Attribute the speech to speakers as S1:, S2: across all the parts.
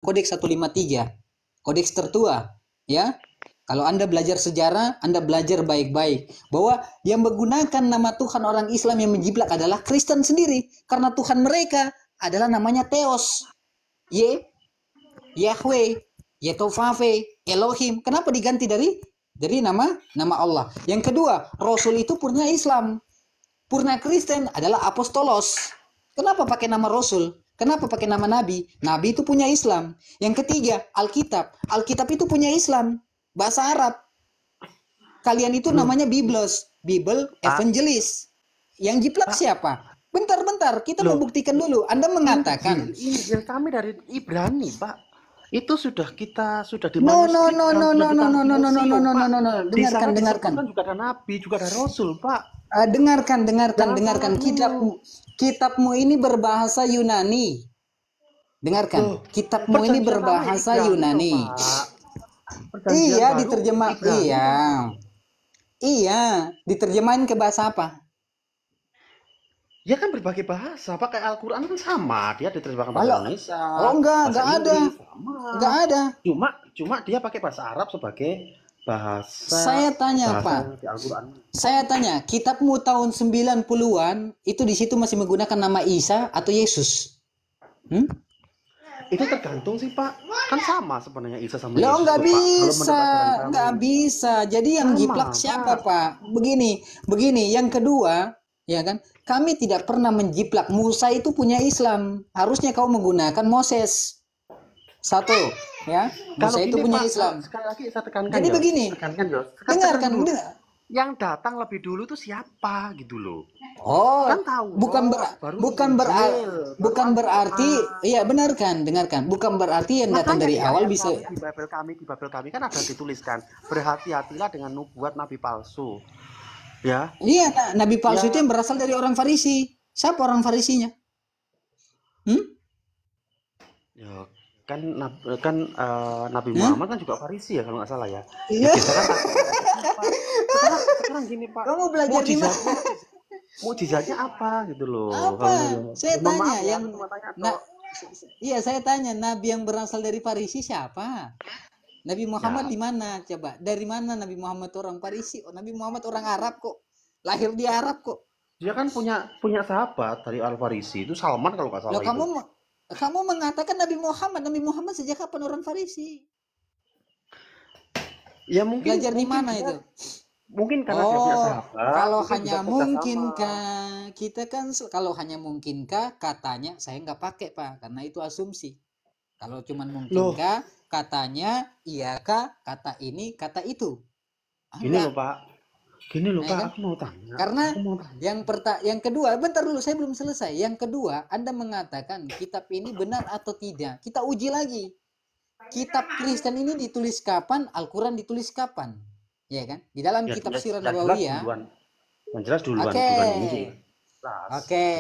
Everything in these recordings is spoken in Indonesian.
S1: Kodeks 153, kodeks tertua, ya. Kalau Anda belajar sejarah, Anda belajar baik-baik bahwa yang menggunakan nama Tuhan orang Islam yang menjiplak adalah Kristen sendiri, karena Tuhan mereka adalah namanya Theos, Yahweh, Yetovave, Elohim. Kenapa diganti dari nama Allah? Yang kedua, Rasul itu purna Islam, purna Kristen adalah Apostolos. Kenapa pakai nama Rasul? Kenapa pakai nama Nabi? Nabi itu punya Islam. Yang ketiga, Alkitab. Alkitab itu punya Islam, bahasa Arab. Kalian itu namanya Biblos, Bible Evangelis. Yang jiplak siapa? Bentar, kita membuktikan dulu. Anda mengatakan
S2: Injil kami dari Ibrani, Pak. Itu sudah di
S1: no. Dengarkan.
S2: Kan juga ada nabi, juga ada rasul, Pak.
S1: Dengarkan. Kitabmu ini berbahasa Yunani. Dengarkan, kitabmu ini berbahasa Yunani. Iya, diterjemah. Iya, diterjemahin ke bahasa apa?
S2: Ya kan berbagai bahasa, pakai Al-Quran kan sama, dia diterjemahkan bahasa Indonesia.
S1: Oh enggak ada. Enggak ada.
S2: Cuma dia pakai bahasa Arab sebagai bahasa.
S1: Saya tanya, Pak. Saya tanya, kitabmu tahun 90-an itu di situ masih menggunakan nama Isa atau Yesus?
S2: Itu tergantung sih, Pak. Kan sama sebenarnya Isa sama Yesus.
S1: Loh, enggak bisa. Jadi yang jiplak siapa, Pak? Begini, yang kedua, ya kan? Kami tidak pernah menjiplak. Musa itu punya Islam. Harusnya kau menggunakan Moses. Satu, ya. Musa itu punya
S2: Pak,
S1: Islam.
S2: Sekali lagi saya tekankan.
S1: Jadi begini. Dengarkan.
S2: Yang datang lebih dulu itu siapa gitu loh.
S1: Oh, kan tahu. Bukan berarti, iya benar kan, dengarkan. Bukan berarti yang datang dari awal bisa.
S2: Di Bible kami kan ada dituliskan, berhati-hatilah dengan nubuat nabi palsu. Ya.
S1: Iya, nabi palsu itu yang berasal dari orang Farisi. Siapa orang Farisinya?
S2: Ya, kan Nabi Muhammad kan juga Farisi ya kalau nggak salah ya.
S1: Iya.
S2: Sekarang gini, Pak.
S1: Kamu belajar di mana?
S2: Mukjizatnya apa gitu loh.
S1: Apa? Saya tanya saya tanya, nabi yang berasal dari Farisi siapa? Nabi Muhammad di mana? Coba, dari mana Nabi Muhammad orang Farisi? Oh, Nabi Muhammad orang Arab kok. Lahir di Arab kok.
S2: Dia kan punya sahabat dari Al-Farisi, itu Salman kalau nggak salah.
S1: Loh, kamu mengatakan Nabi Muhammad sejak kapan orang Farisi?
S2: Ya mungkin
S1: belajar di mana itu?
S2: Mungkin karena dia punya sahabat.
S1: Kalau hanya mungkinkah kita kan, kalau hanya mungkinkah katanya saya nggak pakai, Pak, karena itu asumsi. Kalau cuman mungkinkah katanya iyakah, kata ini, kata itu.
S2: Gini loh, Pak, aku mau tanya.
S1: Karena yang kedua, bentar dulu, saya belum selesai. Yang kedua, Anda mengatakan kitab ini benar atau tidak. Kita uji lagi. Kitab Kristen ini ditulis kapan? Al-Quran ditulis kapan? Ya kan? Di dalam kitab Sirah Nabawiyah.
S2: Yang jelas duluan.
S1: Oke.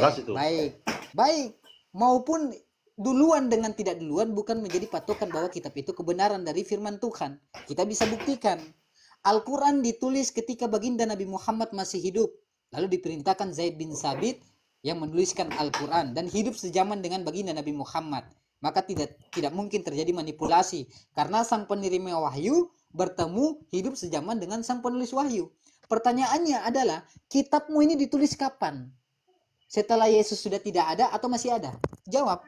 S1: Baik. Maupun duluan dengan tidak duluan bukan menjadi patokan bahwa kitab itu kebenaran dari firman Tuhan. Kita bisa buktikan. Al-Quran ditulis ketika baginda Nabi Muhammad masih hidup. Lalu diperintahkan Zaid bin Sabit yang menuliskan Al-Quran dan hidup sejaman dengan baginda Nabi Muhammad. Maka tidak mungkin terjadi manipulasi karena sang penerima wahyu bertemu hidup sejaman dengan sang penulis wahyu. Pertanyaannya adalah, kitabmu ini ditulis kapan? Setelah Yesus sudah tidak ada atau masih ada? Jawab.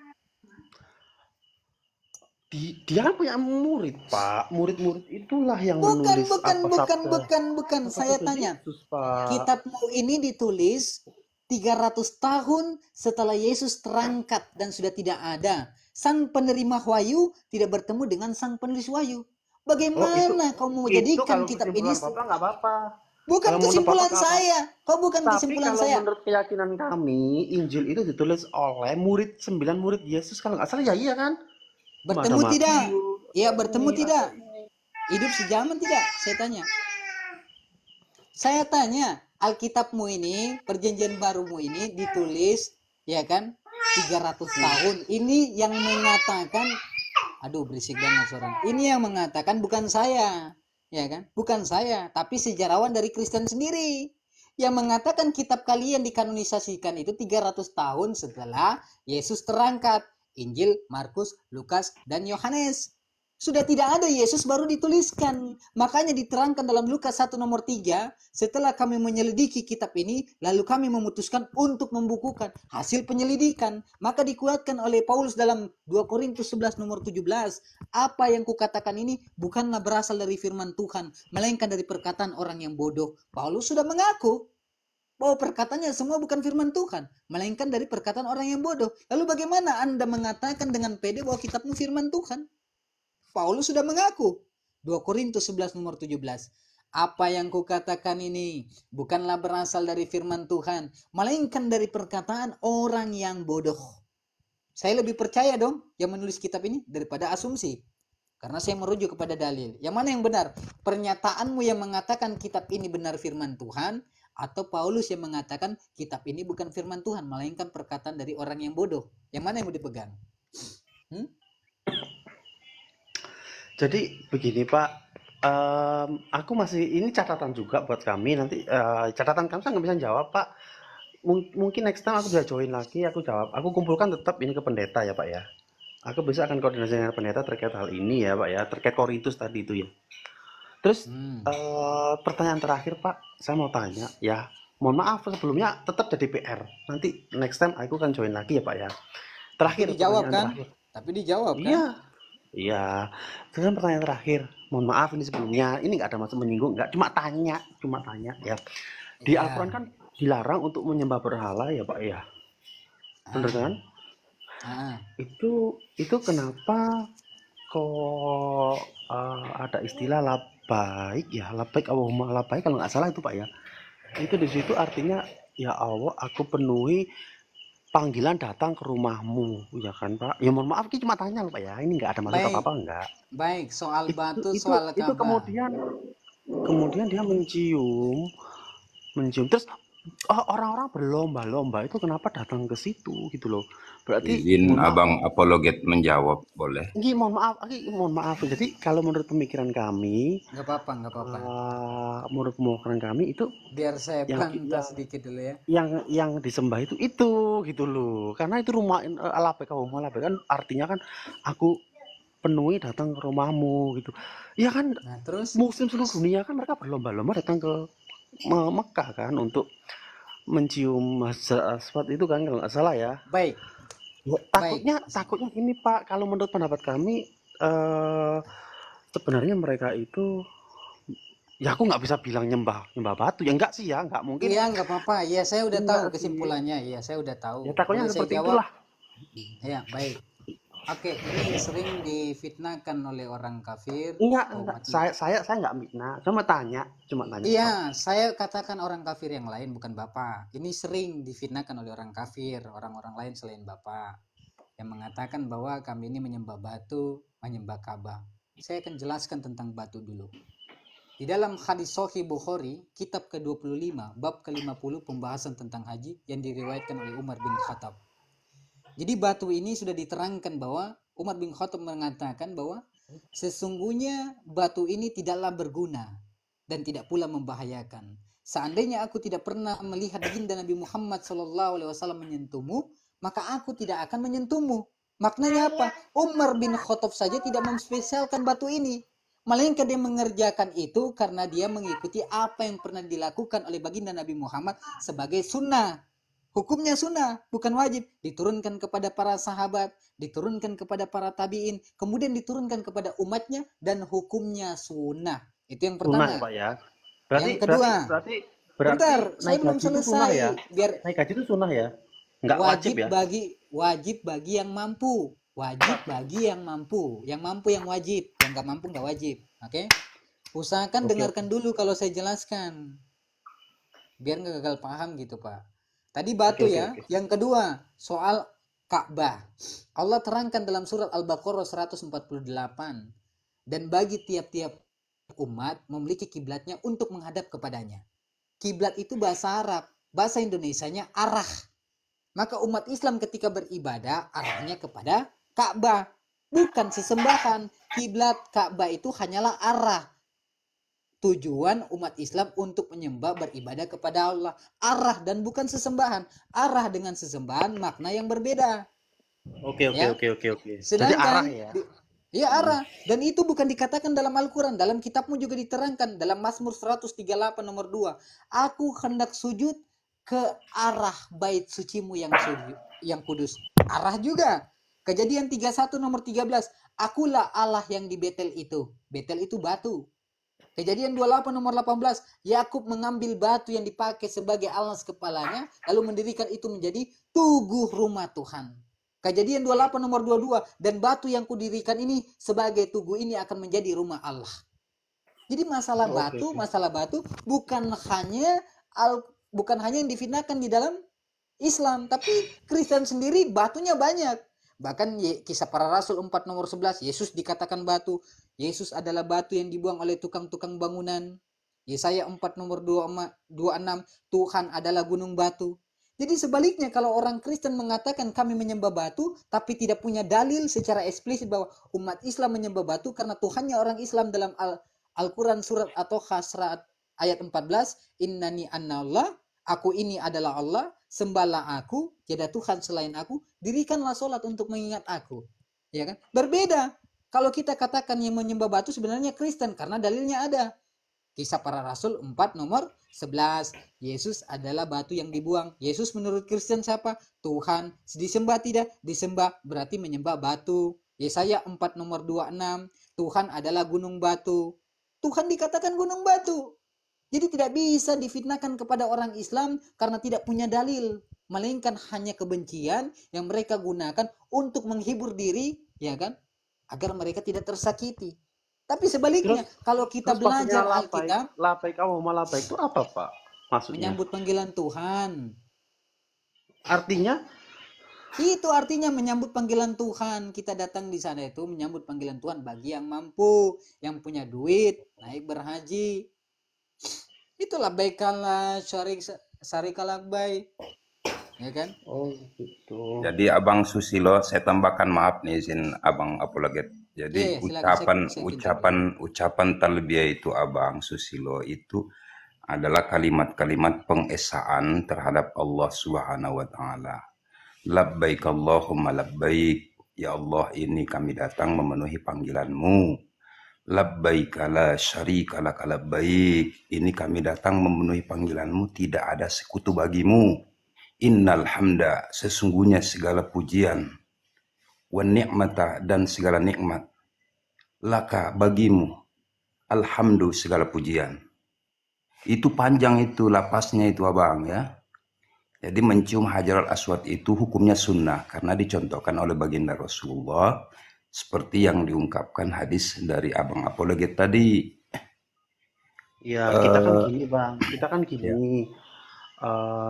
S2: Dia kan punya murid, Pak. Murid-murid itulah yang menulis.
S1: Bukan. Saya tanya. Yesus, kitabmu ini ditulis 300 tahun setelah Yesus terangkat dan sudah tidak ada. Sang penerima wahyu tidak bertemu dengan sang penulis wahyu. Bagaimana kau mau jadikan kitab ini?
S2: Bapak nggak apa-apa.
S1: Bukan kesimpulan saya. Kau bukan kesimpulan saya.
S2: Tapi kalau menurut keyakinan kami, Injil itu ditulis oleh 9 murid Yesus kalau nggak salah ya, iya kan?
S1: Bertemu tidak? Ya, bertemu tidak? Hidup sejaman tidak? Saya tanya. Saya tanya, Alkitabmu ini, perjanjian barumu ini ditulis, ya kan, 300 tahun. Ini yang mengatakan, aduh berisik banget seorang. Ini yang mengatakan bukan saya, ya kan? Bukan saya, tapi sejarawan dari Kristen sendiri. Yang mengatakan kitab kalian dikanonisasikan itu 300 tahun setelah Yesus terangkat. Injil, Markus, Lukas, dan Yohanes. Sudah tidak ada Yesus baru dituliskan. Makanya diterangkan dalam Lukas 1 nomor 3, setelah kami menyelidiki kitab ini, lalu kami memutuskan untuk membukukan hasil penyelidikan. Maka dikuatkan oleh Paulus dalam 2 Korintus 11 nomor 17, apa yang kukatakan ini bukanlah berasal dari firman Tuhan, melainkan dari perkataan orang yang bodoh. Paulus sudah mengaku bahwa perkataannya semua bukan firman Tuhan, melainkan dari perkataan orang yang bodoh. Lalu bagaimana Anda mengatakan dengan pede bahwa kitabmu firman Tuhan? Paulus sudah mengaku. 2 Korintus 11 nomor 17. Apa yang kukatakan ini bukanlah berasal dari firman Tuhan, melainkan dari perkataan orang yang bodoh. Saya lebih percaya dong yang menulis kitab ini daripada asumsi. Karena saya merujuk kepada dalil. Yang mana yang benar? Pernyataanmu yang mengatakan kitab ini benar firman Tuhan, atau Paulus yang mengatakan kitab ini bukan firman Tuhan, melainkan perkataan dari orang yang bodoh. Yang mana yang mau dipegang?
S2: Jadi begini Pak, aku masih, ini catatan juga buat kami nanti, catatan kami saya nggak bisa jawab Pak. Mungkin next time aku bisa join lagi, aku jawab, aku kumpulkan tetap ini ke pendeta ya Pak ya. Aku bisa akan koordinasi dengan pendeta terkait hal ini ya Pak ya, terkait Korintus tadi itu ya. Terus pertanyaan terakhir Pak, saya mau tanya ya, mohon maaf sebelumnya tetap jadi PR, nanti next time aku akan join lagi ya Pak ya. Terakhir
S1: Tapi dijawab kan?
S2: terakhir.
S1: Tapi dijawab kan?
S2: Iya. Iya, dengan pertanyaan terakhir, mohon maaf ini sebelumnya, ini nggak ada maksud menyinggung, nggak, cuma tanya ya. Di Al-Quran kan dilarang untuk menyembah berhala ya Pak ya, bener kan? Itu kenapa kok ada istilah labaik ya, labaik Allahumma labaik kalau nggak salah itu Pak ya. Itu di situ artinya ya Allah aku penuhi panggilan datang ke rumahmu, ya kan Pak? Ya mohon maaf, ini cuma tanya loh Pak ya, ini nggak ada maksud apa-apa enggak.
S1: Baik, soal batu, soal
S2: Itu
S1: Ka'bah.
S2: kemudian dia mencium, terus orang-orang berlomba-lomba itu kenapa datang ke situ gitu loh. Berarti
S3: izin Abang apologet menjawab, boleh?
S2: Mohon maaf. Jadi kalau menurut pemikiran kami,
S1: nggak apa-apa.
S2: Menurut pemikiran kami itu
S1: biar saya bantah sedikit dulu ya.
S2: Yang disembah itu gitu loh. Karena itu rumah alabaik kan artinya kan aku penuhi datang ke rumahmu gitu. Ya kan.
S1: Nah, terus
S2: Muslim seluruh dunia kan mereka berlomba-lomba datang ke Mekah kan untuk mencium Hajar Aswad itu kan kalau nggak salah ya.
S1: Baik.
S2: Takutnya ini Pak, kalau menurut pendapat kami sebenarnya mereka itu ya aku nggak bisa bilang nyembah batu ya, enggak sih ya, nggak mungkin.
S1: Iya, nggak apa-apa ya, saya udah tahu kesimpulannya. Iya, saya udah tahu.
S2: Ya takutnya seperti itulah.
S1: Ya, baik. Oke, ini sering difitnahkan oleh orang kafir.
S2: Enggak. Saya nggak mitnah, cuma tanya.
S1: Iya, saya katakan orang kafir yang lain, bukan Bapak. Ini sering difitnahkan oleh orang kafir, orang-orang lain selain Bapak, yang mengatakan bahwa kami ini menyembah batu, menyembah Ka'bah. Saya akan jelaskan tentang batu dulu. Di dalam hadis Sahih Bukhari, kitab ke-25, bab ke-50, pembahasan tentang haji yang diriwayatkan oleh Umar bin Khattab. Jadi batu ini sudah diterangkan bahwa Umar bin Khattab mengatakan bahwa sesungguhnya batu ini tidaklah berguna dan tidak pula membahayakan. Seandainya aku tidak pernah melihat baginda Nabi Muhammad SAW menyentuhmu, maka aku tidak akan menyentuhmu. Maknanya apa? Umar bin Khattab saja tidak memspesialkan batu ini, melainkan dia mengerjakan itu karena dia mengikuti apa yang pernah dilakukan oleh baginda Nabi Muhammad sebagai sunnah. Hukumnya sunnah, bukan wajib. Diturunkan kepada para sahabat, diturunkan kepada para tabi'in, kemudian diturunkan kepada umatnya, dan hukumnya sunnah. Itu yang pertama.
S2: Sunnah, Pak ya.
S1: Yang kedua. Bentar, saya belum selesai.
S2: Ya? Biar naik haji itu sunnah ya? Enggak wajib ya?
S1: Wajib bagi yang mampu. Wajib bagi yang mampu. Yang mampu yang wajib. Yang nggak mampu nggak wajib. Oke? Usahakan dengarkan dulu kalau saya jelaskan. Biar nggak gagal paham gitu, Pak. Tadi batu ya. Yang kedua, soal Ka'bah. Allah terangkan dalam surat Al-Baqarah 148. Dan bagi tiap-tiap umat memiliki kiblatnya untuk menghadap kepadanya. Kiblat itu bahasa Arab. Bahasa Indonesianya arah. Maka umat Islam ketika beribadah arahnya kepada Ka'bah. Bukan sesembahan. Kiblat Ka'bah itu hanyalah arah. Tujuan umat Islam untuk menyembah beribadah kepada Allah. Arah dan bukan sesembahan. Arah dengan sesembahan makna yang berbeda.
S2: Oke, oke,
S1: Ya.
S2: oke, oke, oke. Jadi arah
S1: Sedangkan
S2: ya.
S1: ya arah, dan itu bukan dikatakan dalam Al-Quran, dalam kitabmu juga diterangkan dalam Mazmur 138 nomor 2. Aku hendak sujud ke arah bait sucimu yang kudus. Arah juga. Kejadian 31 nomor 13. Akulah Allah yang di Betel itu. Betel itu batu. Kejadian 28 nomor 18. Yakub mengambil batu yang dipakai sebagai alas kepalanya, lalu mendirikan itu menjadi tugu rumah Tuhan. Kejadian 28 nomor 22. Dan batu yang kudirikan ini sebagai tugu ini akan menjadi rumah Allah. Jadi masalah batu bukan hanya yang difitnahkan di dalam Islam, tapi Kristen sendiri batunya banyak. Bahkan kisah para rasul 4 nomor 11, Yesus dikatakan batu. Yesus adalah batu yang dibuang oleh tukang-tukang bangunan. Yesaya 4 nomor 26, Tuhan adalah gunung batu. Jadi sebaliknya, kalau orang Kristen mengatakan kami menyembah batu, tapi tidak punya dalil secara eksplisit bahwa umat Islam menyembah batu karena Tuhannya orang Islam dalam Al-Quran surat At-Toha ayat 14, Innani anna Allah, aku ini adalah Allah, sembahlah aku, tiada Tuhan selain aku, dirikanlah sholat untuk mengingat aku. Ya kan? Berbeda. Kalau kita katakan yang menyembah batu sebenarnya Kristen karena dalilnya ada. Kisah para Rasul 4 nomor 11. Yesus adalah batu yang dibuang. Yesus menurut Kristen siapa? Tuhan. Disembah tidak? Disembah berarti menyembah batu. Yesaya 4 nomor 26. Tuhan adalah gunung batu. Tuhan dikatakan gunung batu. Jadi tidak bisa difitnahkan kepada orang Islam karena tidak punya dalil, melainkan hanya kebencian yang mereka gunakan untuk menghibur diri, ya kan? Agar mereka tidak tersakiti. Tapi sebaliknya, kalau kita belajar Alkitab,
S2: Labai kamu malah baik itu apa, Pak? Maksudnya?
S1: Menyambut panggilan Tuhan.
S2: Artinya?
S1: Itu artinya menyambut panggilan Tuhan. Kita datang di sana itu menyambut panggilan Tuhan bagi yang mampu, yang punya duit, naik berhaji. Itulah baikalah syarikalak baik, ya kan?
S2: Oh gitu.
S3: Jadi Abang Susilo, saya tambahkan, maaf nih izin Abang apologet. Jadi ucapan talbiyah itu Abang Susilo itu adalah kalimat-kalimat pengesaan terhadap Allah Subhanahu wa taala. Labbaik Allahumma labbaik. Ya Allah, ini kami datang memenuhi panggilan-Mu. Labbaik la syarika lak labbaik. Ini kami datang memenuhi panggilan-Mu, tidak ada sekutu bagimu. Innal hamda, sesungguhnya segala pujian, wa ni'mata, dan segala nikmat, laka, bagimu, alhamdu, segala pujian. Itu panjang itu lapasnya itu Abang ya. Jadi mencium Hajarul Aswad itu hukumnya sunnah karena dicontohkan oleh baginda Rasulullah seperti yang diungkapkan hadis dari Abang apologet tadi.
S2: Ya, kita kan gini Bang, kita kan gini.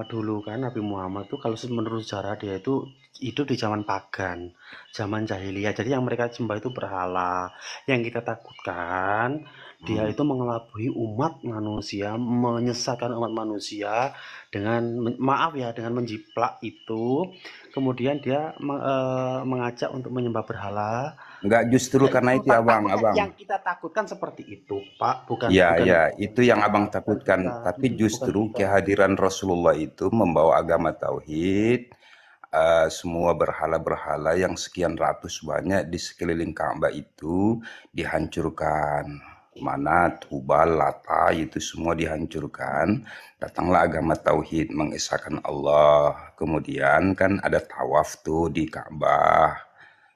S2: Dulu kan Nabi Muhammad tuh kalau menurut sejarah dia itu hidup di zaman pagan, zaman jahiliyah. Jadi yang mereka sembah itu berhala. Yang kita takutkan dia itu mengelabui umat manusia, menyesatkan umat manusia dengan maaf ya, dengan menjiplak itu. Kemudian dia mengajak untuk menyembah berhala.
S3: Enggak, justru karena itu Abang.
S2: Yang kita takutkan seperti itu, Pak. Bukan.
S3: Ya, itu yang Abang takutkan. Tapi justru kehadiran Rasulullah itu membawa agama tauhid. Semua berhala-berhala yang sekian ratus banyak di sekeliling Ka'bah itu dihancurkan. Manat, Hubal, Lata, itu semua dihancurkan. Datanglah agama tauhid mengesahkan Allah. Kemudian kan ada tawaf tuh di Ka'bah.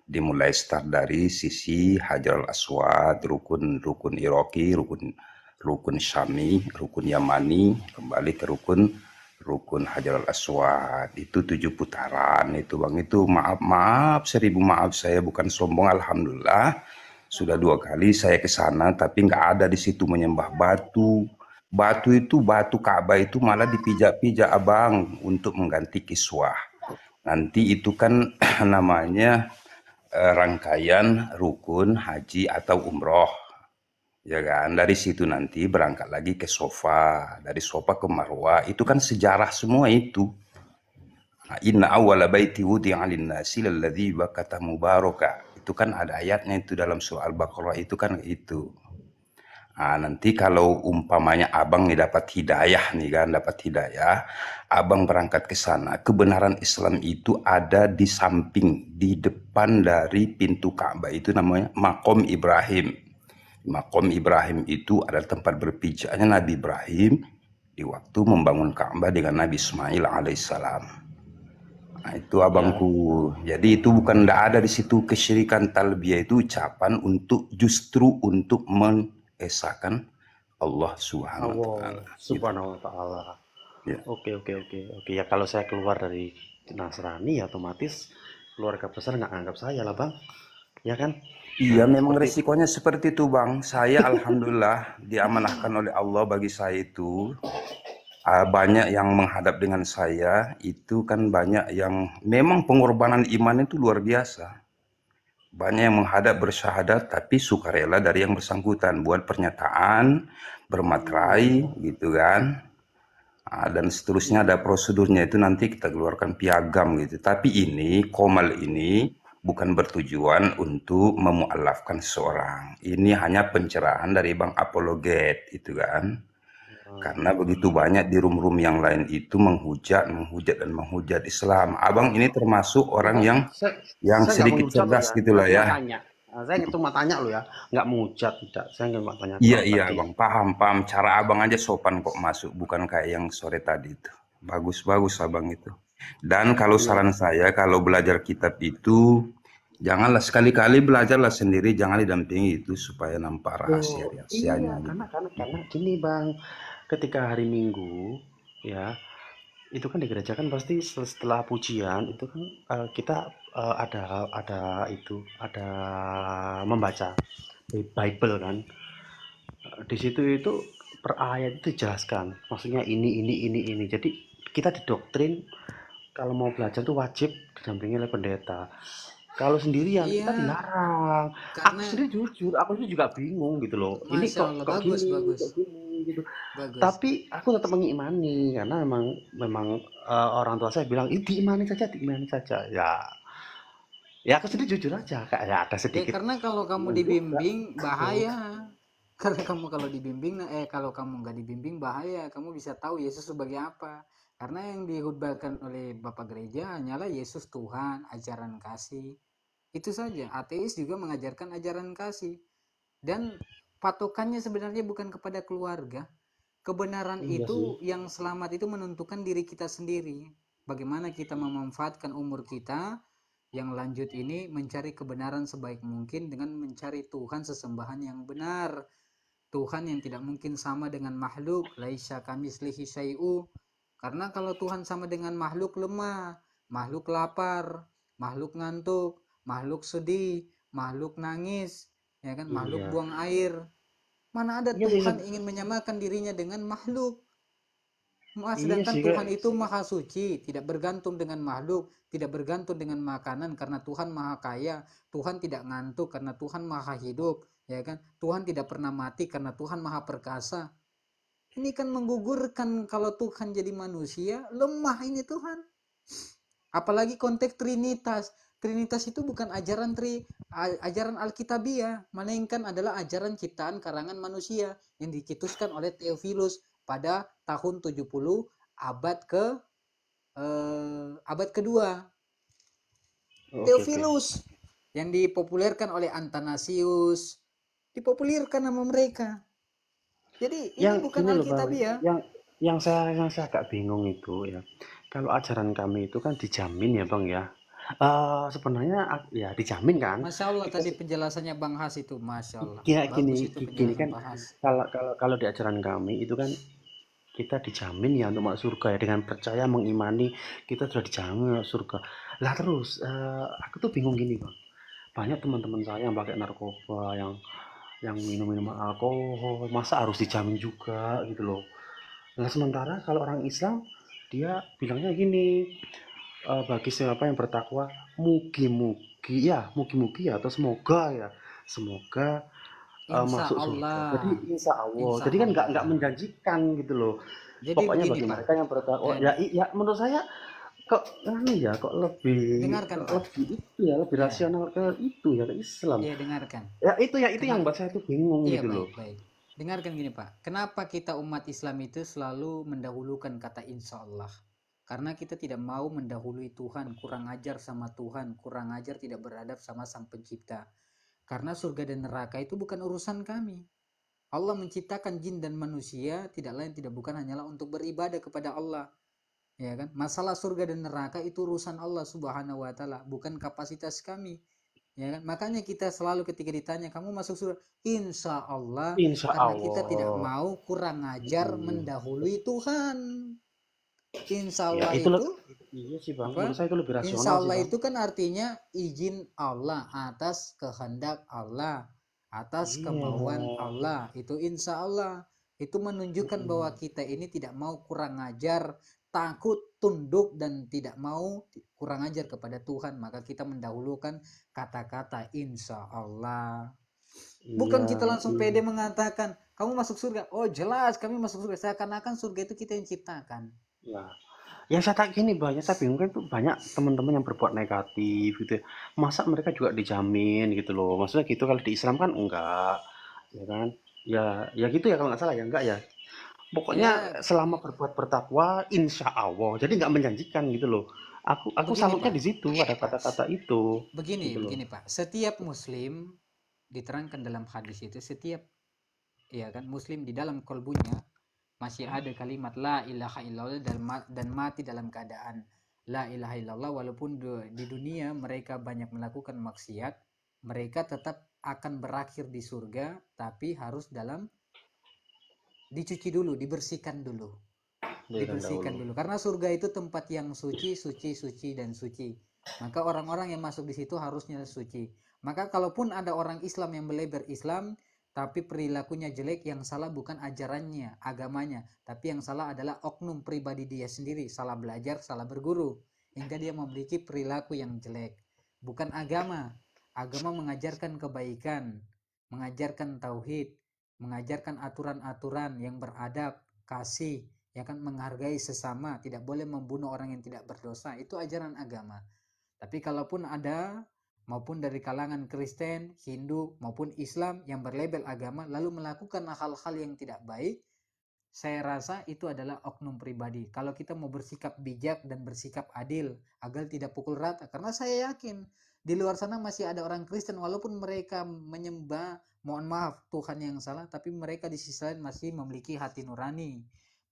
S3: Dimulai start dari sisi Hajarul Aswad, rukun Iraqi, rukun Syami, rukun Yamani, kembali ke rukun Hajarul Aswad. Itu 7 putaran itu Bang. Itu maaf 1000 maaf, saya bukan sombong, alhamdulillah sudah 2 kali saya ke sana, tapi nggak ada di situ menyembah batu. Batu Ka'bah itu malah dipijak-pijak Abang untuk mengganti kiswah. Nanti itu kan namanya rangkaian rukun haji atau umroh, ya kan? Dari situ nanti berangkat lagi ke Sofa, dari Sofa ke Marwah. Itu kan sejarah semua itu. Inna awwala baiti wudi'a lin-nasi lalladzi Bakkata mubaraka. Itu kan ada ayatnya itu dalam surah Al-Baqarah itu kan itu. Nanti kalau umpamanya abang nih dapat hidayah nih kan, dapat hidayah, abang berangkat ke sana. Kebenaran Islam itu ada di samping, di depan dari pintu Ka'bah itu namanya Maqam Ibrahim. Maqam Ibrahim itu adalah tempat berpijaknya Nabi Ibrahim di waktu membangun Ka'bah dengan Nabi Ismail alaihissalam. Nah, itu
S2: Ya,
S3: abangku. Jadi itu bukan, tidak ada di situ kesyirikan. Talbiyah itu ucapan untuk justru untuk mengesahkan Allah Subhanahu wa
S2: Allah
S3: taala. Gitu.
S2: Subhanahu wa Ta'ala.
S3: Ya.
S2: Oke, oke, oke, oke. Ya kalau saya keluar dari Nasrani, ya otomatis keluarga besar nggak anggap saya lah, Bang. Ya kan?
S3: Iya,
S2: Nah,
S3: memang
S2: seperti itu.
S3: resikonya seperti itu, Bang. Saya alhamdulillah diamanahkan oleh Allah. Bagi saya itu banyak yang menghadap dengan saya, itu kan banyak yang memang pengorbanan iman itu luar biasa. Banyak yang menghadap bersyahadat tapi sukarela dari yang bersangkutan buat pernyataan, bermaterai gitu kan. Dan seterusnya ada prosedurnya, itu nanti kita keluarkan piagam gitu. Tapi ini Komal ini bukan bertujuan untuk memualafkan seseorang. Ini hanya pencerahan dari Bang Apologet itu kan. Karena begitu banyak di room-room yang lain itu menghujat dan menghujat Islam. Abang ini termasuk orang
S2: Enggak,
S3: yang
S2: saya nggak
S3: sedikit
S2: menghujat loh
S3: cerdas
S2: ya.
S3: gitulah
S2: Saya cuma
S3: ya.
S2: tanya. Saya cuma tanya loh ya. Nggak menghujat, tidak. Saya nggak tanya
S3: Iya,
S2: doang
S3: iya,
S2: tadi.
S3: Bang. Paham. Cara abang aja sopan kok masuk. Bukan kayak yang sore tadi itu. Bagus abang itu. Dan kalau
S2: Iya.
S3: saran saya, kalau belajar kitab itu, janganlah sekali-kali belajarlah sendiri, jangan didampingi itu supaya nampak
S2: Oh,
S3: rahasia-rahasianya
S2: iya,
S3: gitu.
S2: karena gini Bang, ketika hari Minggu ya, itu kan di gereja kan pasti setelah pujian itu kan kita ada membaca Bible kan. Di situ itu per ayat itu dijelaskan, maksudnya ini. Jadi kita didoktrin kalau mau belajar tuh wajib didampingi oleh pendeta. Kalau sendirian kita
S1: Iya,
S2: dilarang. Aku
S1: karena
S2: sendiri jujur, aku sendiri juga bingung gitu loh. Ini
S1: Masya Allah,
S2: kok
S1: bagus,
S2: gini,
S1: bagus,
S2: kok gini gitu.
S1: bagus.
S2: Tapi aku tetap mengimani karena memang orang tua saya bilang, "Ih, diimani saja." Ya aku sendiri jujur aja, kayak ya ada
S1: Ya
S2: sedikit
S1: karena kalau kamu
S2: bingung juga.
S1: dibimbing
S2: Tuh.
S1: bahaya. Karena kamu kalau dibimbing, kalau kamu nggak dibimbing bahaya. Kamu bisa tahu Yesus sebagai apa. Karena yang dihutbahkan oleh Bapak Gereja hanyalah Yesus Tuhan, ajaran kasih. Itu saja. Ateis juga mengajarkan ajaran kasih. Dan patokannya sebenarnya bukan kepada keluarga. Kebenaran
S2: Iya sih.
S1: itu yang selamat itu menentukan diri kita sendiri. Bagaimana kita memanfaatkan umur kita yang lanjut ini mencari kebenaran sebaik mungkin dengan mencari Tuhan sesembahan yang benar. Tuhan yang tidak mungkin sama dengan makhluk, laisa kamislihi syai'u. Karena kalau Tuhan sama dengan makhluk lemah, makhluk lapar, makhluk ngantuk, makhluk sedih, makhluk nangis, ya kan, makhluk
S2: Iya.
S1: buang air. Mana ada
S2: Iya sih,
S1: Tuhan ingin menyamakan dirinya dengan makhluk.
S2: iya
S1: Sedangkan
S2: sih kayak
S1: Tuhan itu maha suci, tidak bergantung dengan makhluk, tidak bergantung dengan makanan karena Tuhan maha kaya, Tuhan tidak ngantuk karena Tuhan maha hidup, ya kan? Tuhan tidak pernah mati karena Tuhan maha perkasa. Ini kan menggugurkan kalau Tuhan jadi manusia, lemah ini Tuhan. Apalagi konteks Trinitas. Trinitas itu bukan ajaran Alkitabiah, melainkan adalah ajaran ciptaan karangan manusia yang dicetuskan oleh Theophilus pada tahun 70 abad ke abad kedua.
S2: oke, oke.
S1: Theophilus yang dipopulerkan oleh Antanasius, dipopulerkan nama mereka. Jadi ini
S2: Yang
S1: bukan
S2: gini loh Bang,
S1: Alkitabiah.
S2: yang saya agak bingung itu ya. Kalau ajaran kami itu kan dijamin ya Bang ya. Sebenarnya ya dijamin kan.
S1: Masya Allah
S2: Kita
S1: tadi penjelasannya Bang Has itu, Masya Allah.
S2: ya
S1: Bagus
S2: gini
S1: itu
S2: gini
S1: penjelasan
S2: kan,
S1: Bang Has.
S2: kalau di ajaran kami itu kan kita dijamin ya untuk masuk surga ya, dengan percaya mengimani kita sudah dijamin masuk surga. Lah terus aku tuh bingung gini Bang. Banyak teman-teman saya yang pakai narkoba, yang minum-minum alkohol, masa harus dijamin juga gitu loh. Nah, sementara kalau orang Islam dia bilangnya gini, bagi siapa yang bertakwa, mugi-mugi ya atau semoga
S1: Insya
S2: masuk surga. Jadi
S1: Allah.
S2: insya Allah.
S1: Insya
S2: Jadi kan nggak
S1: Allah.
S2: menjanjikan gitu loh.
S1: Jadi
S2: Pokoknya
S1: begini
S2: bagi
S1: Pak.
S2: mereka yang bertakwa,
S1: Eh,
S2: ya menurut saya kok ya
S1: dengarkan Pak.
S2: lebih itu ya lebih
S1: Ya,
S2: rasional ke itu ya ke Islam.
S1: ya dengarkan.
S2: Ya itu yang
S1: Dengar.
S2: buat saya tuh bingung
S1: Iya
S2: gitu loh.
S1: baik. Dengarkan gini Pak, kenapa kita umat Islam itu selalu mendahulukan kata insya Allah? Karena kita tidak mau mendahului Tuhan, kurang ajar sama Tuhan, kurang ajar tidak beradab sama Sang Pencipta. Karena surga dan neraka itu bukan urusan kami. Allah menciptakan jin dan manusia tidak lain tidak bukan hanyalah untuk beribadah kepada Allah. Ya kan? Masalah surga dan neraka itu urusan Allah Subhanahu wa taala, bukan kapasitas kami. Ya kan? Makanya kita selalu ketika ditanya kamu masuk surga, insya Allah,
S2: Insya
S1: karena kita tidak
S2: Allah.
S1: mau kurang ajar mendahului Tuhan. Insya
S2: Ya
S1: Allah
S2: itulah.
S1: itu
S2: Iya sih Bang,
S1: apa?
S2: menurut saya itu lebih
S1: Insya
S2: rasional sih
S1: Allah
S2: Bang.
S1: itu kan artinya izin Allah atas kehendak Allah, atas kemauan
S2: Iya.
S1: Allah. Itu insya Allah. Itu menunjukkan bahwa kita ini tidak mau kurang ajar, takut, tunduk, dan tidak mau kurang ajar kepada Tuhan. Maka kita mendahulukan kata-kata insya Allah. Bukan
S2: Iya,
S1: kita langsung
S2: iya.
S1: pede mengatakan, kamu masuk surga. Oh jelas kami masuk surga. Seakan-akan surga itu kita yang ciptakan.
S2: Ya. Yang saya tak gini banyak, saya bingung kan tuh banyak teman-teman yang berbuat negatif gitu ya. Masa mereka juga dijamin gitu loh. Maksudnya gitu kalau di Islam kan enggak, ya kan? Ya gitu ya kalau nggak salah ya enggak ya.
S1: Ya
S2: Pokoknya selama berbuat bertakwa, insya Allah. Jadi nggak menjanjikan gitu loh. Aku
S1: begini
S2: salutnya
S1: Pak.
S2: di situ ada kata-kata itu,
S1: Begini,
S2: gitu loh.
S1: begini Pak. Setiap Muslim diterangkan dalam hadis itu, setiap ya kan Muslim di dalam kolbunya masih ada kalimat la ilaha illallah dan mati dalam keadaan la ilaha illallah, walaupun di dunia mereka banyak melakukan maksiat, mereka tetap akan berakhir di surga, tapi harus dalam dicuci dulu, dibersihkan dulu.
S2: Berikan
S1: Dibersihkan
S2: dahulu.
S1: dulu karena surga itu tempat yang suci, suci, suci dan suci. Maka orang-orang yang masuk di situ harusnya suci. Maka kalaupun ada orang Islam yang melebar Islam tapi perilakunya jelek, yang salah bukan ajarannya, agamanya, tapi yang salah adalah oknum pribadi dia sendiri, salah belajar, salah berguru, hingga dia memiliki perilaku yang jelek. Bukan agama. Agama mengajarkan kebaikan, mengajarkan tauhid, mengajarkan aturan-aturan yang beradab, kasih, ya kan, menghargai sesama, tidak boleh membunuh orang yang tidak berdosa. Itu ajaran agama. Tapi kalaupun ada maupun dari kalangan Kristen, Hindu maupun Islam yang berlabel agama lalu melakukan hal-hal yang tidak baik, saya rasa itu adalah oknum pribadi. Kalau kita mau bersikap bijak dan bersikap adil agar tidak pukul rata, karena saya yakin di luar sana masih ada orang Kristen walaupun mereka menyembah, mohon maaf, Tuhan yang salah, tapi mereka di sisi lain masih memiliki hati nurani,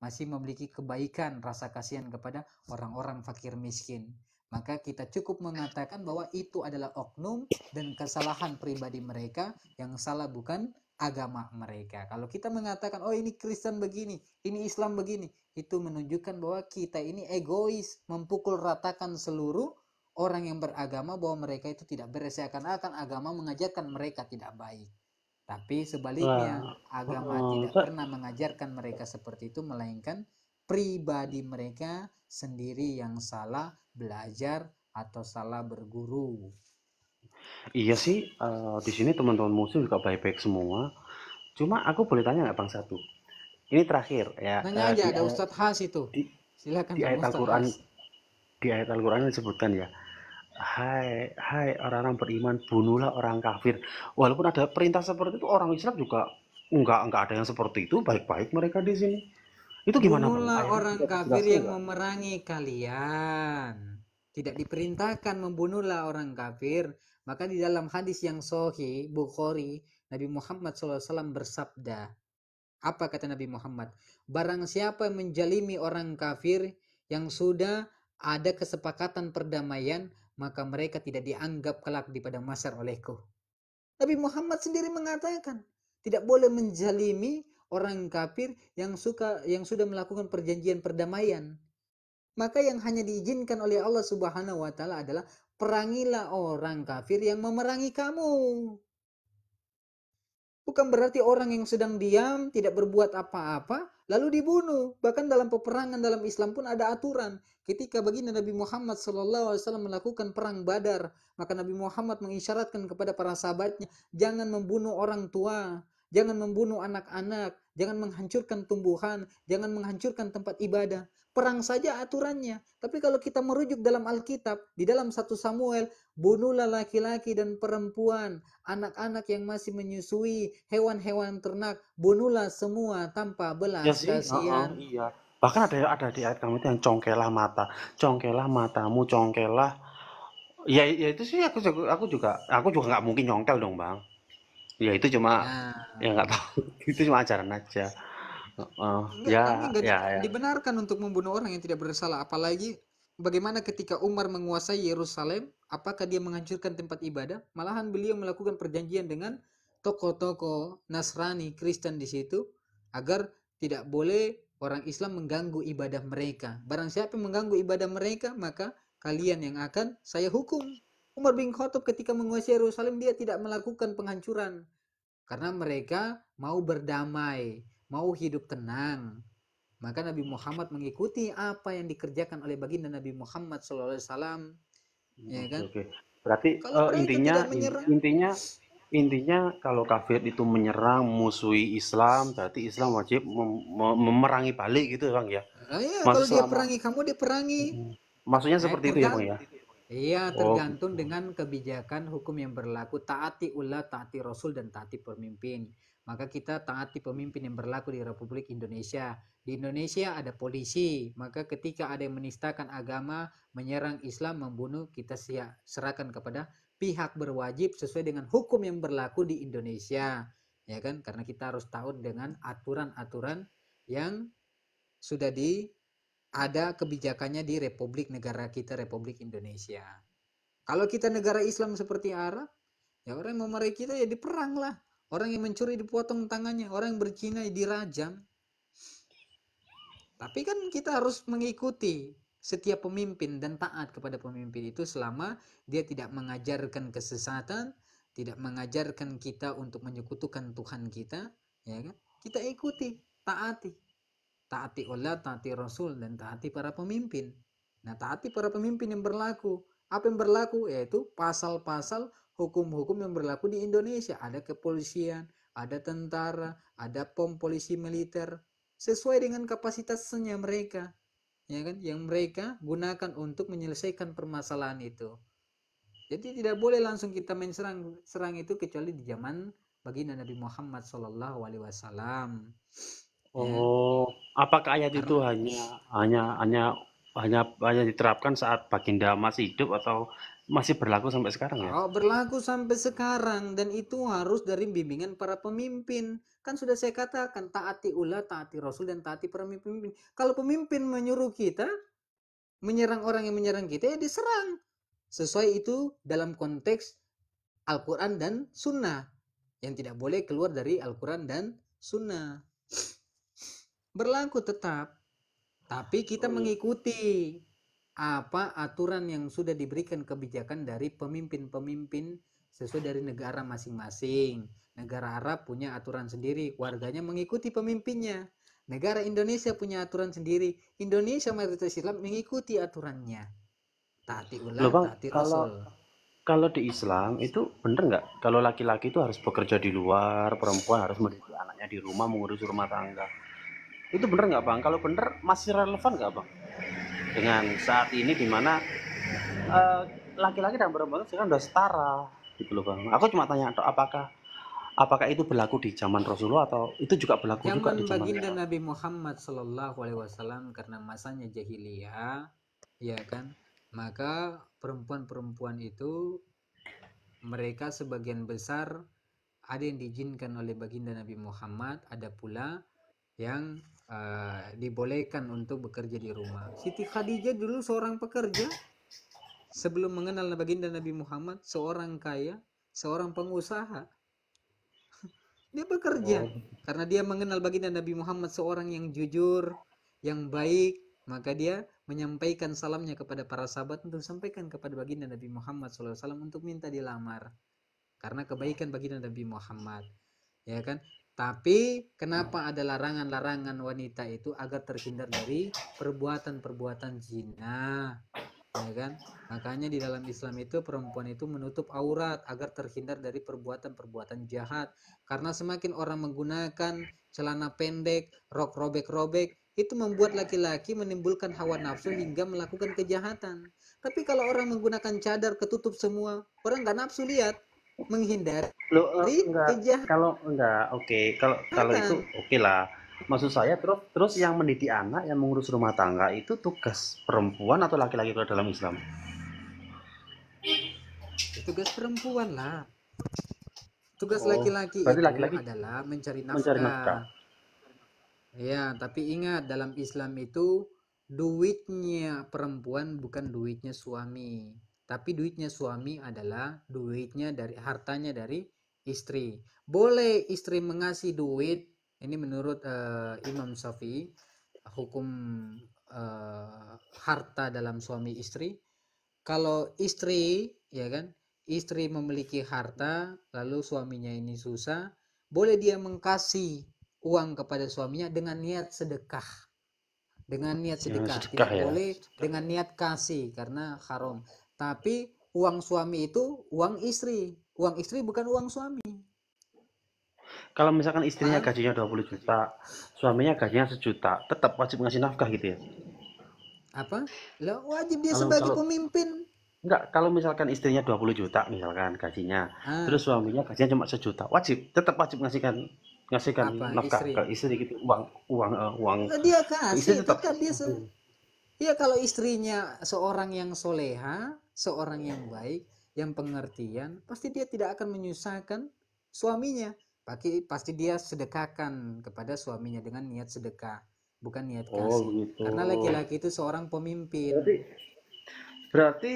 S1: masih memiliki kebaikan, rasa kasihan kepada orang-orang fakir miskin. Maka kita cukup mengatakan bahwa itu adalah oknum dan kesalahan pribadi mereka, yang salah bukan agama mereka. Kalau kita mengatakan, oh ini Kristen begini, ini Islam begini, itu menunjukkan bahwa kita ini egois, memukul ratakan seluruh orang yang beragama bahwa mereka itu tidak beres, seakan-akan agama mengajarkan mereka tidak baik. Tapi sebaliknya,
S2: Lah,
S1: agama tidak pernah mengajarkan mereka seperti itu, melainkan pribadi mereka sendiri yang salah belajar atau salah berguru.
S2: iya sih, di sini teman-teman muslim juga baik-baik semua. Cuma aku boleh tanya nggak Bang satu? Ini terakhir ya,
S1: Nanya aja,
S2: di
S1: ada
S2: ayat
S1: Ustadz Has itu.
S2: di,
S1: Silakan
S2: di
S1: sama
S2: ayat
S1: Ustadz
S2: Al-Qur'an
S1: Has.
S2: di ayat Al-Qur'an disebutkan ya, hai hai orang-orang beriman, bunuhlah orang kafir. Walaupun ada perintah seperti itu, orang Islam juga enggak ada yang seperti itu, baik-baik mereka di sini. Itu gimana Bang?
S1: Bunuhlah
S2: Ayatnya
S1: orang
S2: bisa
S1: kafir
S2: dijelaskan
S1: yang
S2: nggak?
S1: memerangi kalian. Tidak diperintahkan membunuhlah orang kafir. Maka di dalam hadis yang sahih Bukhari, Nabi Muhammad SAW bersabda, apa kata Nabi Muhammad? Barang siapa yang menjalimi orang kafir yang sudah ada kesepakatan perdamaian, maka mereka tidak dianggap kelak di padang mahsyar olehku. Nabi Muhammad sendiri mengatakan tidak boleh menjalimi orang kafir yang sudah melakukan perjanjian perdamaian. Maka yang hanya diizinkan oleh Allah Subhanahu wa taala adalah perangilah orang kafir yang memerangi kamu. Bukan berarti orang yang sedang diam, tidak berbuat apa-apa, lalu dibunuh. Bahkan dalam peperangan dalam Islam pun ada aturan. Ketika baginda Nabi Muhammad SAW melakukan perang Badar, maka Nabi Muhammad mengisyaratkan kepada para sahabatnya, jangan membunuh orang tua, jangan membunuh anak-anak, jangan menghancurkan tumbuhan, jangan menghancurkan tempat ibadah. Perang saja aturannya. Tapi kalau kita merujuk dalam Alkitab, di dalam 1 Samuel, bunuhlah laki-laki dan perempuan, anak-anak yang masih menyusui, hewan-hewan ternak, bunuhlah semua tanpa
S2: Ya
S1: belas
S2: sih,
S1: kasihan.
S2: iya. Bahkan ada di ayat kamu itu yang congkelah matamu, congkelah. Ya itu sih aku juga nggak mungkin nyongkel dong bang. Ya itu cuma
S1: Nah,
S2: ya nggak tahu itu cuma ajaran aja. Heeh.
S1: enggak,
S2: Ya
S1: kami enggak
S2: ya ya.
S1: dibenarkan untuk membunuh orang yang tidak bersalah. Apalagi bagaimana ketika Umar menguasai Yerusalem, apakah dia menghancurkan tempat ibadah? Malahan beliau melakukan perjanjian dengan tokoh-tokoh Nasrani, Kristen di situ, agar tidak boleh orang Islam mengganggu ibadah mereka. Barang siapa yang mengganggu ibadah mereka, maka kalian yang akan saya hukum. Umar bin Khattab ketika menguasai Yerusalem, dia tidak melakukan penghancuran. Karena mereka mau berdamai, mau hidup tenang. Maka Nabi Muhammad mengikuti apa yang dikerjakan oleh baginda Nabi Muhammad SAW, ya
S2: Oke
S1: kan?
S2: oke. Berarti
S1: Kalau mereka
S2: intinya
S1: tidak menyerang,
S2: intinya intinya kalau kafir itu menyerang musuhi Islam, berarti Islam wajib memerangi balik gitu bang ya.
S1: ya
S2: Masih
S1: kalau dia
S2: selama
S1: perangi kamu, dia perangi.
S2: maksudnya seperti itu ya bang ya.
S1: Iya,
S2: Oh
S1: tergantung
S2: gitu.
S1: dengan kebijakan hukum yang berlaku. Taati ullah, taati rasul, dan taati pemimpin. Maka kita taati pemimpin yang berlaku di Republik Indonesia. Di Indonesia ada polisi, maka ketika ada yang menistakan agama, menyerang Islam, membunuh, kita serahkan kepada pihak berwajib sesuai dengan hukum yang berlaku di Indonesia. Ya kan? Karena kita harus tahu dengan aturan-aturan yang sudah ada kebijakannya di Republik negara kita, Republik Indonesia. Kalau kita negara Islam seperti Arab, ya orang yang memarahi kita ya diperang lah. Orang yang mencuri dipotong tangannya, orang yang berzina dirajam. Tapi kan kita harus mengikuti setiap pemimpin dan taat kepada pemimpin itu selama dia tidak mengajarkan kesesatan, tidak mengajarkan kita untuk menyekutukan Tuhan kita, ya kan? Kita ikuti, taati. Taati Allah, taati Rasul, dan taati para pemimpin. Nah, taati para pemimpin yang berlaku. Apa yang berlaku? Yaitu pasal-pasal hukum-hukum yang berlaku di Indonesia. Ada kepolisian, ada tentara, ada pom polisi militer. Sesuai dengan kapasitasnya mereka. Ya kan? Yang mereka gunakan untuk menyelesaikan permasalahan itu. Jadi tidak boleh langsung kita main serang itu kecuali di zaman baginda Nabi Muhammad SAW. Ya,
S2: Oh, apakah ayat itu
S1: karena
S2: hanya diterapkan saat baginda masih hidup atau masih berlaku sampai sekarang ya?
S1: berlaku sampai sekarang dan itu harus dari bimbingan para pemimpin. Kan sudah saya katakan taati ullah, taati rasul, dan taati para pemimpin. Kalau pemimpin menyuruh kita menyerang orang yang menyerang kita, ya diserang. Sesuai itu dalam konteks Al-Quran dan Sunnah. Yang tidak boleh keluar dari Al-Quran dan Sunnah. Berlaku tetap. Tapi kita mengikuti apa aturan yang sudah diberikan kebijakan dari pemimpin-pemimpin sesuai dari negara masing-masing. Negara Arab punya aturan sendiri, warganya mengikuti pemimpinnya. Negara Indonesia punya aturan sendiri, Indonesia mayoritas Islam mengikuti aturannya. Taati
S2: Loh
S1: ullah,
S2: Bang,
S1: taati
S2: kalau
S1: rasul.
S2: kalau di Islam itu bener nggak? Kalau laki-laki itu harus bekerja di luar, perempuan harus mendidik anaknya di rumah, mengurus rumah tangga. Itu bener nggak Bang? Kalau bener masih relevan nggak Bang? Dengan saat ini di mana eh, laki-laki dan perempuan sekarang udah setara gitu loh Bang. Aku cuma tanya apakah apakah itu berlaku di zaman Rasulullah atau itu juga berlaku juga di
S1: Zaman
S2: zaman
S1: baginda
S2: kita?
S1: Nabi Muhammad Sallallahu Alaihi Wasallam karena masanya jahiliyah, ya kan, maka perempuan-perempuan itu mereka sebagian besar ada yang diizinkan oleh baginda Nabi Muhammad, ada pula yang dibolehkan untuk bekerja di rumah. Siti Khadijah dulu seorang pekerja sebelum mengenal baginda Nabi Muhammad, seorang kaya, seorang pengusaha. Dia bekerja
S2: Oh,
S1: karena dia mengenal baginda Nabi Muhammad seorang yang jujur, yang baik, maka dia menyampaikan salamnya kepada para sahabat untuk sampaikan kepada baginda Nabi Muhammad SAW untuk minta dilamar karena kebaikan baginda Nabi Muhammad, ya kan? Tapi kenapa ada larangan-larangan wanita itu agar terhindar dari perbuatan-perbuatan zina, ya kan? Makanya di dalam Islam itu perempuan itu menutup aurat agar terhindar dari perbuatan-perbuatan jahat. Karena semakin orang menggunakan celana pendek, rok robek-robek, itu membuat laki-laki menimbulkan hawa nafsu hingga melakukan kejahatan. Tapi kalau orang menggunakan cadar ketutup semua, orang nggak nafsu lihat, menghindari
S2: Enggak,
S1: kejahatan.
S2: kalau enggak, oke, kalau itu oke lah. Maksud saya terus yang mendidik anak, yang mengurus rumah tangga itu tugas perempuan atau laki-laki kalau dalam Islam?
S1: Tugas perempuan lah. Tugas
S2: Oh,
S1: laki-laki
S2: berarti
S1: itu
S2: laki-laki
S1: adalah mencari
S2: mencari nafkah.
S1: nafkah. Ya, tapi ingat dalam Islam itu duitnya perempuan bukan duitnya suami. Tapi duitnya suami adalah duitnya dari hartanya dari istri. Boleh istri mengasih duit, ini menurut Imam Syafi'i, hukum harta dalam suami istri. Kalau istri, ya kan, istri memiliki harta, lalu suaminya ini susah, boleh dia mengkasih uang kepada suaminya dengan niat sedekah. Dengan niat sedekah,
S2: Sedekah
S1: tidak
S2: ya.
S1: boleh dengan niat kasih karena haram. Tapi uang suami itu uang istri. Uang istri bukan uang suami.
S2: Kalau misalkan istrinya
S1: Paham?
S2: gajinya 20 juta, suaminya gajinya 1 juta, tetap wajib ngasih nafkah gitu ya.
S1: Apa? Lah wajib dia
S2: Kalau
S1: sebagai
S2: kalau
S1: pemimpin.
S2: enggak, kalau misalkan istrinya 20 juta misalkan gajinya,
S1: Ah,
S2: terus suaminya gajinya cuma 1 juta, tetap wajib ngasihkan
S1: apa?
S2: nafkah
S1: Istri.
S2: ke istri gitu, uang
S1: Lah dia
S2: ke istri
S1: kasih,
S2: tetap.
S1: tetap dia iya, kalau istrinya seorang yang soleha, seorang yang baik, yang pengertian, pasti dia tidak akan menyusahkan suaminya. Pasti dia sedekahkan kepada suaminya dengan niat sedekah, bukan niat
S2: Oh
S1: kasih.
S2: gitu.
S1: Karena laki-laki itu seorang
S2: Berarti
S1: pemimpin.
S2: berarti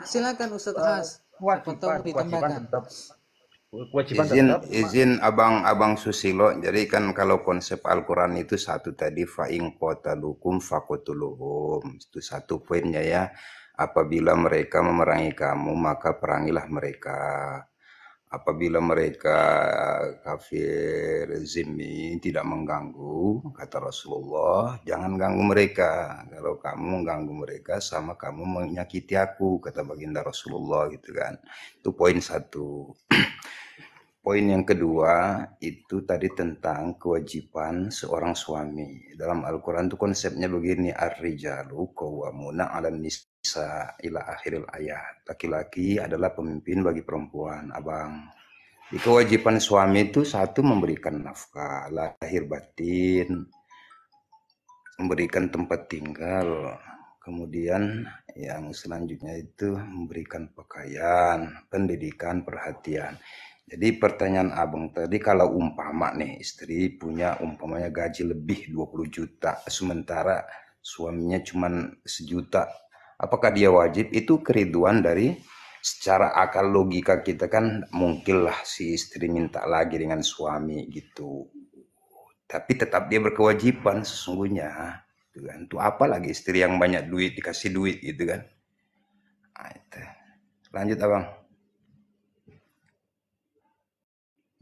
S1: Silakan Ustadz Has, siapa tahu mau
S2: kewajiban
S1: ditambahkan.
S2: tetap kewajiban
S3: Izin
S2: tetap
S3: izin abang Susilo. Jadi kan kalau konsep Al-Quran itu satu tadi fa'ing qatalukum faqtuluhum. Itu satu poinnya ya. Apabila mereka memerangi kamu maka perangilah mereka. Apabila mereka kafir zimmi tidak mengganggu, kata Rasulullah, jangan ganggu mereka. Kalau kamu mengganggu mereka sama kamu menyakiti aku, kata baginda Rasulullah gitu kan. Itu poin satu. Poin yang kedua itu tadi tentang kewajiban seorang suami. Dalam Al-Quran itu konsepnya begini, ar-rijalu qawwamuna 'alan nisa ila akhiril ayat. Laki-laki adalah pemimpin bagi perempuan, abang. Di kewajiban suami itu satu memberikan nafkah lahir batin, memberikan tempat tinggal, kemudian yang selanjutnya itu memberikan pakaian, pendidikan, perhatian. Jadi pertanyaan abang tadi, kalau umpama nih istri punya umpamanya gaji lebih 20 juta sementara suaminya cuma 1 juta, apakah dia wajib? Itu keriduan dari secara akal logika kita kan mungkinlah si istri minta lagi dengan suami gitu. Tapi tetap dia berkewajiban sesungguhnya. Gitu kan. Itu apa lagi istri yang banyak duit dikasih duit gitu kan. Nah, itu. Lanjut abang.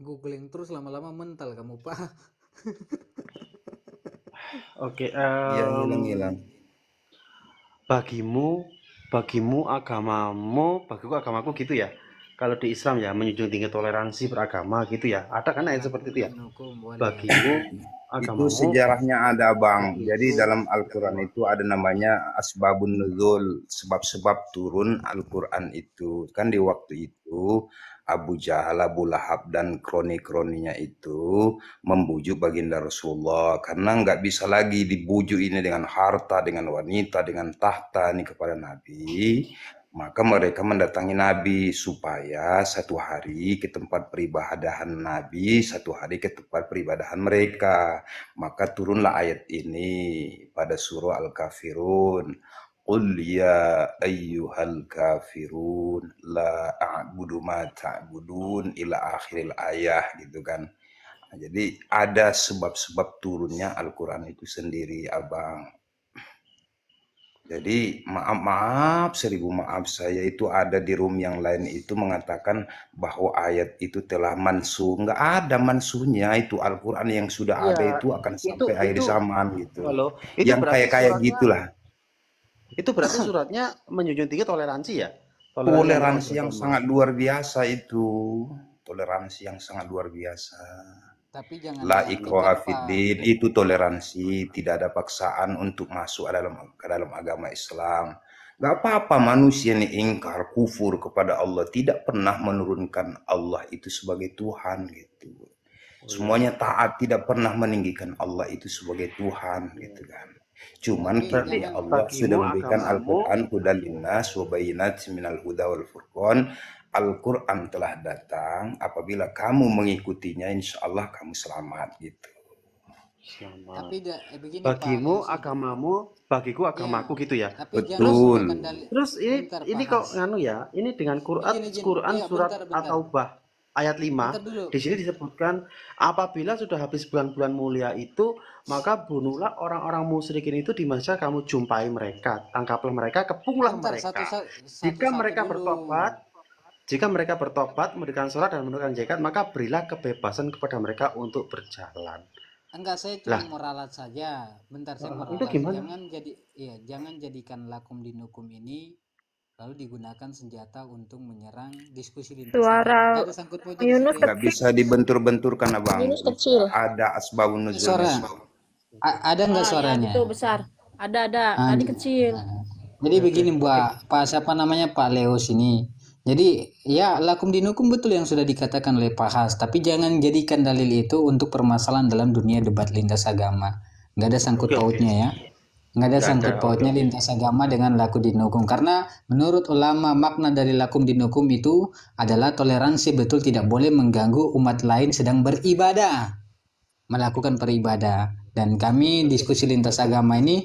S1: Googling terus lama-lama mental kamu, Pak.
S2: Oke,
S3: Iya ngilang-ngilang.
S2: bagimu bagiku agamaku gitu ya. Kalau di Islam ya menjunjung tinggi toleransi beragama gitu ya. Ada kan ayat seperti itu ya. Bagimu
S3: Itu
S2: agamamu.
S3: sejarahnya ada bang.
S2: Itu
S3: Jadi dalam Al-Quran itu ada namanya asbabun nuzul, sebab-sebab turun Al-Quran itu. Kan di waktu itu Abu Jahal, Abu Lahab dan kroni-kroninya itu membujuk baginda Rasulullah karena nggak bisa lagi dibujuk ini dengan harta, dengan wanita, dengan tahta ini kepada Nabi. Maka mereka mendatangi Nabi supaya satu hari ke tempat peribadahan Nabi, satu hari ke tempat peribadahan mereka. Maka turunlah ayat ini pada surah Al-Kafirun. Qul ya ayyuhal kafirun la a'budu ma ta'budun ila akhiril ayah gitu kan. Nah, jadi ada sebab-sebab turunnya Al-Quran itu sendiri abang. Jadi maaf, seribu maaf, saya itu ada di room yang lain itu mengatakan bahwa ayat itu telah mansuh. Nggak ada mansuhnya, itu Al-Quran yang sudah ada itu akan sampai akhir zaman gitu.
S2: Halo, itu
S3: Yang
S2: berarti
S3: kayak
S2: suratnya
S3: gitulah.
S2: Itu berarti suratnya menjunjung tinggi toleransi ya?
S3: Toleransi yang sangat luar biasa itu. Toleransi yang sangat luar biasa.
S1: Tapi jangan
S3: La
S1: diartikan,
S3: ikraha
S1: Pak.
S3: fiddin, itu toleransi, tidak ada paksaan untuk masuk ke dalam agama Islam. Gak apa-apa manusia ini ingkar kufur kepada Allah, tidak pernah menurunkan Allah itu sebagai Tuhan gitu. Semuanya taat, tidak pernah meninggikan Allah itu sebagai Tuhan gitu kan. Cuman
S1: Tapi
S3: kita
S1: jangan
S3: Allah sudah
S2: bagimu
S3: memberikan
S2: agamamu
S3: Al-Quran hudal linnas wa bayyinatin minal huda wal furqan. Al-Quran telah datang, apabila kamu mengikutinya insya Allah kamu selamat gitu.
S2: selamat.
S1: tapi begini
S2: Bagimu
S1: Pak,
S2: agamamu, bagiku agamaku
S1: ya,
S2: gitu ya.
S1: tapi jangan
S3: Betul.
S1: gunakan dalil.
S2: Terus
S1: Bentar,
S2: ini
S1: Pak
S2: kok
S1: Has.
S2: nganu ya, ini dengan Quran
S1: Izin.
S2: Quran
S1: Iya,
S2: surat
S1: bentar.
S2: At-Taubah ayat 5.
S1: Bentar dulu.
S2: Di sini disebutkan apabila sudah habis bulan-bulan mulia itu, maka bunuhlah orang-orang musyrikin itu di masa kamu jumpai mereka, tangkaplah mereka, kepunglah
S1: Bentar,
S2: mereka.
S1: satu-satu
S2: Jika mereka
S1: dulu.
S2: bertobat, memberikan sholat dan menunaikan zakat, maka berilah kebebasan kepada mereka untuk berjalan.
S1: Enggak, saya cuma mau ralat saja. Bentar, saya mau
S2: Itu
S1: ralat.
S2: gimana?
S1: Jangan jadikan lakum dinukum ini lalu digunakan senjata untuk menyerang diskusi lintas
S4: Suara
S1: agama. Nggak ada sangkut pautnya
S4: Yunus
S3: Nggak bisa dibentur-benturkan abang.
S4: Yunus kecil.
S3: Ada asbabun nuzulnya.
S1: Ada nggak suaranya?
S4: Ya, itu besar. Ada. Tadi kecil.
S1: Jadi begini Pak siapa namanya Pak Leo sini. Jadi ya lakum dinukum betul yang sudah dikatakan oleh Pak Has, tapi jangan jadikan dalil itu untuk permasalahan dalam dunia debat lintas agama. Nggak ada sangkut pautnya ya. Nggak ada sangkut pautnya lintas agama dengan lakum dinukum. Karena menurut ulama makna dari lakum dinukum itu adalah toleransi, betul tidak boleh mengganggu umat lain sedang beribadah, melakukan peribadah. Dan kami diskusi lintas agama ini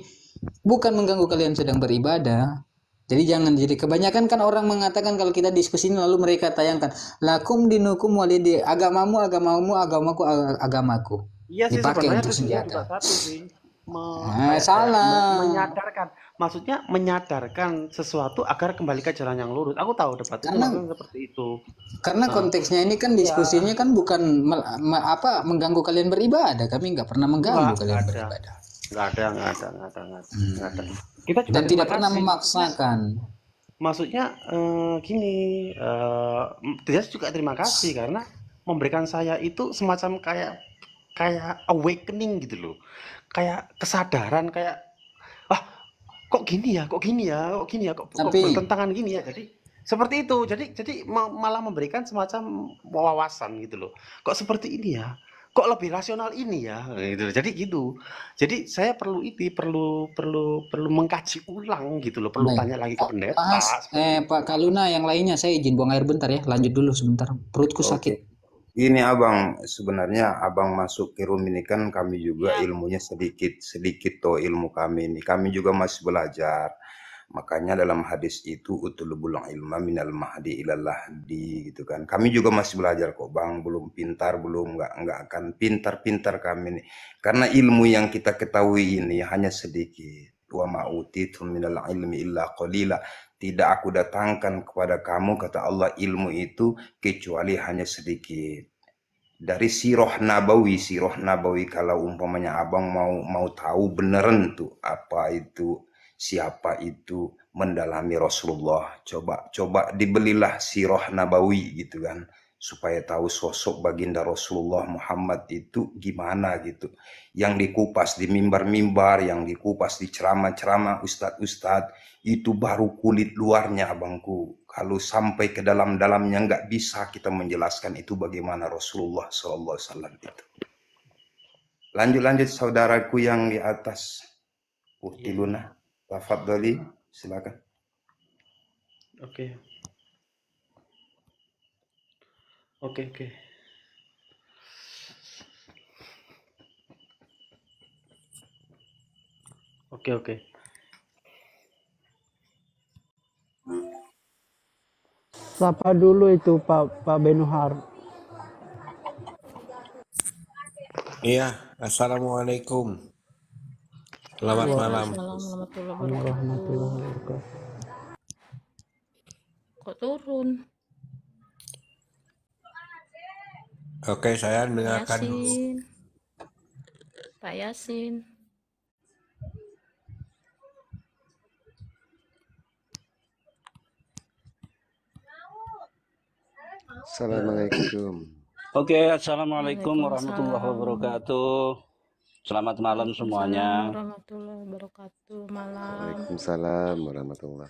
S1: bukan mengganggu kalian sedang beribadah. Jadi jangan, jadi kebanyakan kan orang mengatakan kalau kita diskusi ini lalu mereka tayangkan lakum dinukum walidi, agamamu, agamaku.
S2: Iya sih,
S1: Dipakai
S2: sebenarnya
S1: untuk
S2: tujuannya
S1: senjata.
S2: juga satu sih.
S1: Salah.
S2: Menyadarkan, maksudnya menyadarkan sesuatu agar kembali ke jalan yang lurus. Aku tahu debat itu maksudnya seperti itu.
S1: Karena konteksnya ini kan diskusinya kan bukan mengganggu kalian beribadah. Kami nggak pernah mengganggu kalian beribadah.
S2: Nggak ada. Kita juga
S1: dan tidak pernah memaksakan.
S2: Maksudnya gini, dia juga terima kasih karena memberikan saya itu semacam kayak awakening gitu loh, kayak kesadaran, kayak kok bertentangan gini ya. Jadi seperti itu, jadi malah memberikan semacam wawasan gitu loh, kok seperti ini ya, kok lebih rasional ini ya gitu. Jadi saya perlu mengkaji ulang gitu loh, perlu tanya lagi ke pendeta.
S1: Pak Kaluna, yang lainnya saya izin buang air bentar ya, lanjut dulu sebentar, perutku sakit.
S3: Ini abang, sebenarnya abang masuk ke room ini kan kami juga ilmunya sedikit toh ilmu kami ini, kami juga masih belajar. Makanya dalam hadis itu utulubul ilma minal mahdi ilal lahdi gitu kan. Kami juga masih belajar kok bang, belum pintar, nggak akan pintar kami nih. Karena ilmu yang kita ketahui ini hanya sedikit. Wa ma'utitum minal ilmi illa qalila. Tidak aku datangkan kepada kamu, kata Allah, ilmu itu kecuali hanya sedikit. Dari sirah nabawi kalau umpamanya abang mau tahu beneran tuh apa itu, siapa itu, mendalami Rasulullah, coba dibelilah sirah nabawi gitu kan, supaya tahu sosok baginda Rasulullah Muhammad itu gimana gitu, yang dikupas di mimbar-mimbar, yang dikupas di ceramah-ceramah ustadz-ustadz, itu baru kulit luarnya abangku. Kalau sampai ke dalam-dalamnya nggak bisa kita menjelaskan itu bagaimana Rasulullah SAW itu. Lanjut saudaraku yang di atas. Luna, tafadhali, silakan.
S2: Oke.
S5: Sapa dulu itu Pak Benuhar.
S6: Iya, assalamualaikum. Selamat malam.
S5: Warahmatullahi wabarakatuh.
S4: Kok turun?
S6: Oke, saya dengarkan dulu.
S4: Pak Yasin.
S7: Assalamualaikum.
S8: Oke, assalamualaikum warahmatullahi
S4: Waalaikumsalam.
S8: wabarakatuh. Selamat malam
S4: Waalaikumsalam
S8: semuanya.
S4: warahmatullahi wabarakatuh. Malam.
S7: Waalaikumsalam warahmatullah.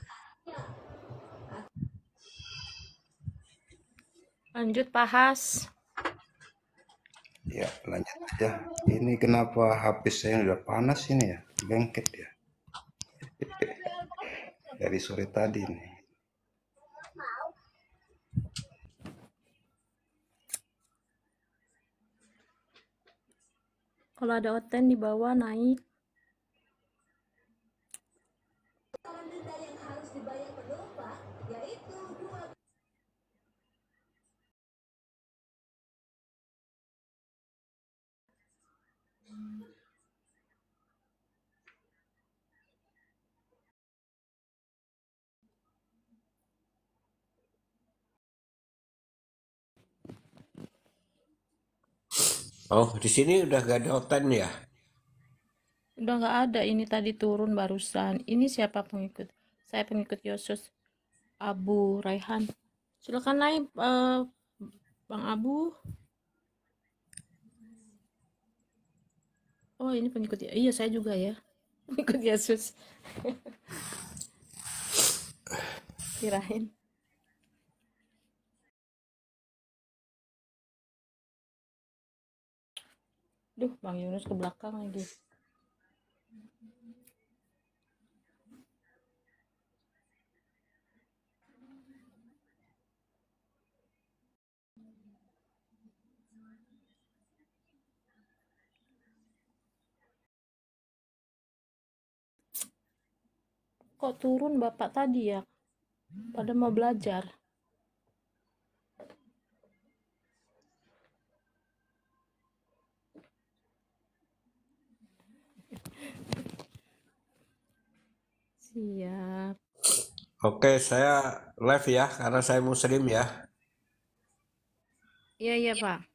S4: Lanjut Pak Has.
S3: Ya, lanjut aja. Ini kenapa HP saya udah panas ini ya? Bengket ya. Dari sore tadi nih.
S4: Kalau ada Oten di bawah naik.
S6: Oh, di sini udah gak ada Oten ya?
S4: Udah nggak ada, ini tadi turun barusan. Ini siapa pengikut? Saya pengikut Yosus Abu Raihan. Silakan naik Bang Abu. Oh, ini pengikut ya. Iya, saya juga ya. Pengikut Yesus. Kirain. Duh, Bang Yunus ke belakang lagi. Kok turun Bapak tadi ya? Pada mau belajar. Siap.
S6: Oke, saya live ya, karena saya muslim ya.
S4: Iya, Pak.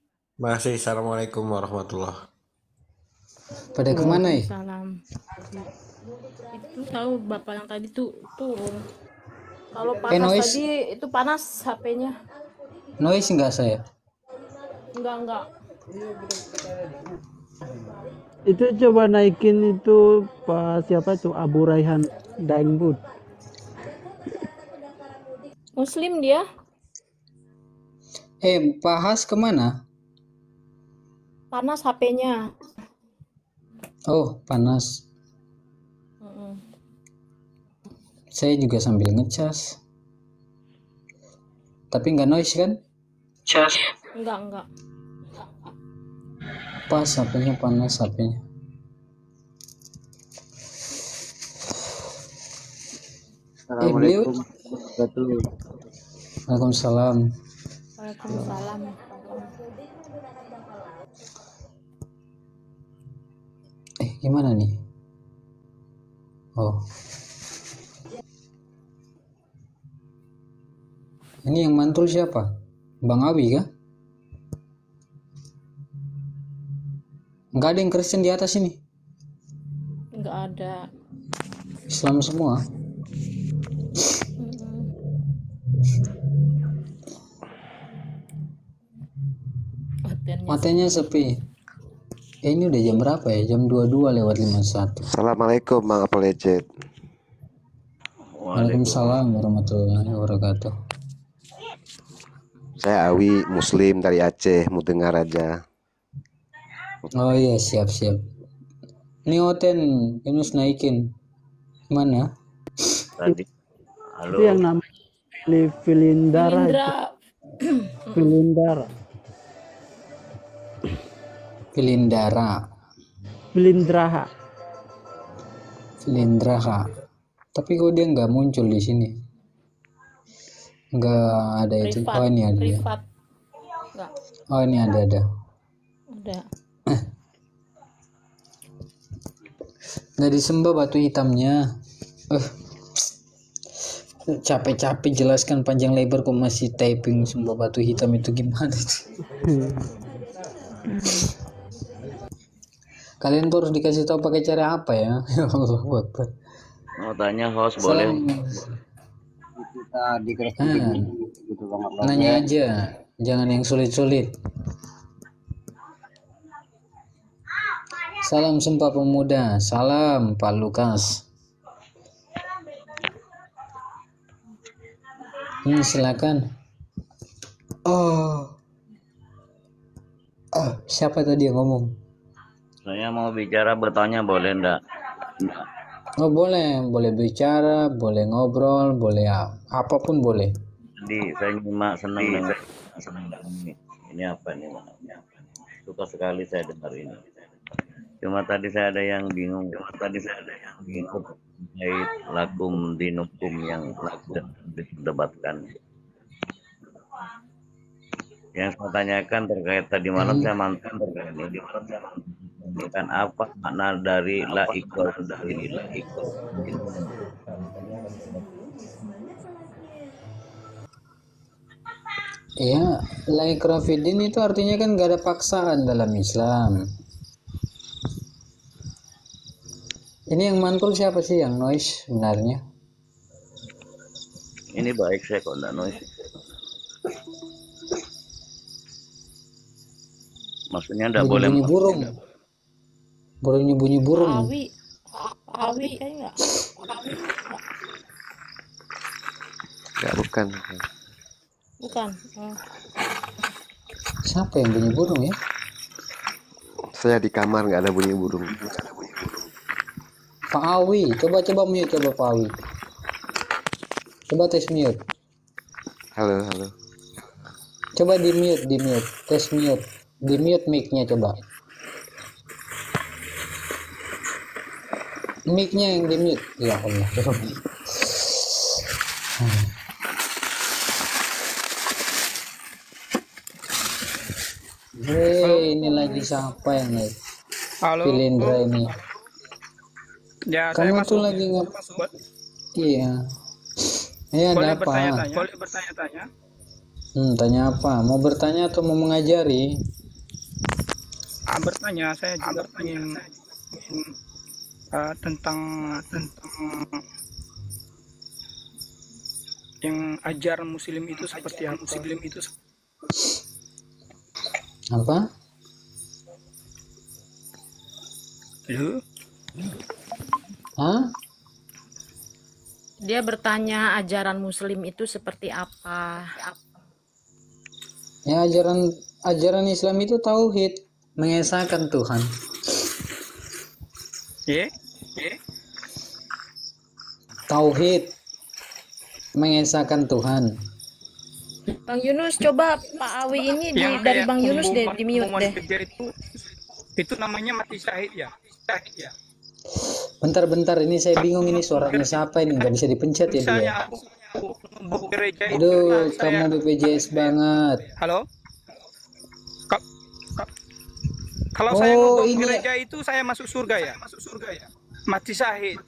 S6: Masih, assalamualaikum warahmatullahi.
S1: Pada kemana ya?
S4: Salam. Itu tahu Bapak yang tadi tuh turun. Kalau panas
S1: noise.
S4: tadi itu panas HP-nya.
S1: Noise enggak saya?
S4: Enggak.
S5: Itu coba naikin itu Pak siapa tuh Abu Raihan Daengboot.
S4: Muslim dia.
S1: Pak Has kemana?
S4: Panas HP-nya.
S1: Oh, panas. Saya juga sambil ngecas. Tapi nggak noise kan? Cas.
S4: Enggak.
S1: Pas HP-nya panas HP-nya. Beliau. Waalaikumsalam.
S4: Waalaikumsalam.
S1: Gimana nih? Oh. Ini yang mantul siapa? Bang Abi kah? Nggak ada yang Kristen di atas ini?
S4: Nggak ada.
S1: Islam semua? Matanya sepi. Ini udah jam berapa ya? Jam 22:51.
S7: Assalamualaikum Bang Apolleged.
S1: Waalaikumsalam warahmatullahi wabarakatuh.
S7: Saya Awi, Muslim dari Aceh, mau dengar aja.
S1: Oh iya, siap. Ini Oten, Yunus naikin. Mana?
S9: Tadi. Halo.
S5: Itu yang namanya Filindara.
S1: Filindraha. Tapi kok dia nggak muncul di sini? Nggak ada itu. Oh ini ada. Oh ini ada.
S4: Udah.
S1: Nggak disembah batu hitamnya. Capek-capek jelaskan panjang lebar kok masih typing sembah batu hitam itu gimana sih? Kalian tuh harus dikasih tahu pakai cara apa ya? Ya Allah Akbar.
S9: Mau tanya host boleh?
S1: Nanya aja. Jangan yang sulit-sulit. Salam Sumpah Pemuda. Salam Pak Lukas. Silakan. Siapa tadi yang ngomong?
S9: Saya mau bicara, bertanya boleh enggak?
S1: Oh boleh bicara, boleh ngobrol, boleh apapun boleh.
S9: Jadi saya nyimak senang dengar ini apa nih? Suka sekali saya dengar ini. Cuma tadi saya ada yang bingung. Terkait lakum dinukum yang didebatkan. Yang saya tanyakan terkait tadi malam saya mantan terkait ini. Kan apa makna dari la ikrah ini?
S1: Ya, la ikrah fiddin itu artinya kan gak ada paksaan dalam Islam. Ini yang mantul siapa sih, yang noise sebenarnya?
S9: Ini baik saya kok enggak noise. Maksudnya enggak boleh
S1: bunyi burung. Bunyi burung.
S4: Awi kayaknya enggak?
S7: Ya, bukan.
S4: Bukan.
S1: Siapa yang bunyi burung ya?
S7: Saya di kamar nggak ada bunyi burung.
S1: Pak Awi, coba mute coba Pak Awi. Coba tes mute.
S7: Halo.
S1: Coba di mute, tes mute. Di mute mic-nya coba. Mic-nya yang di mute. Ya Allah. Ini lagi siapa yang naik?
S10: Halo.
S1: Pilindra ini.
S10: Ya,
S1: Kamu
S10: saya
S1: tuh
S10: masuk.
S1: lagi Iya. Ya ada apa?
S10: Boleh bertanya-tanya.
S1: Tanya apa? Mau bertanya atau mau mengajari?
S10: Bertanya, saya juga ingin tentang yang ajaran muslim itu seperti apa?
S1: Apa?
S10: Halo?
S1: Hah?
S4: Dia bertanya ajaran muslim itu seperti apa?
S1: Ya ajaran Islam itu tauhid, mengesahkan Tuhan. Tauhid, mengesahkan Tuhan.
S4: Bang Yunus, coba Pak Awi ini dari Bang Yunus deh, di mute deh.
S10: Itu namanya mati syahid ya?
S1: Bentar, ini saya bingung ini suaranya siapa ini, nggak bisa dipencet ya dia. Aduh, kamu BPJS banget.
S10: Halo? Kalau saya ngomong gereja itu saya masuk surga ya? Mati syahid.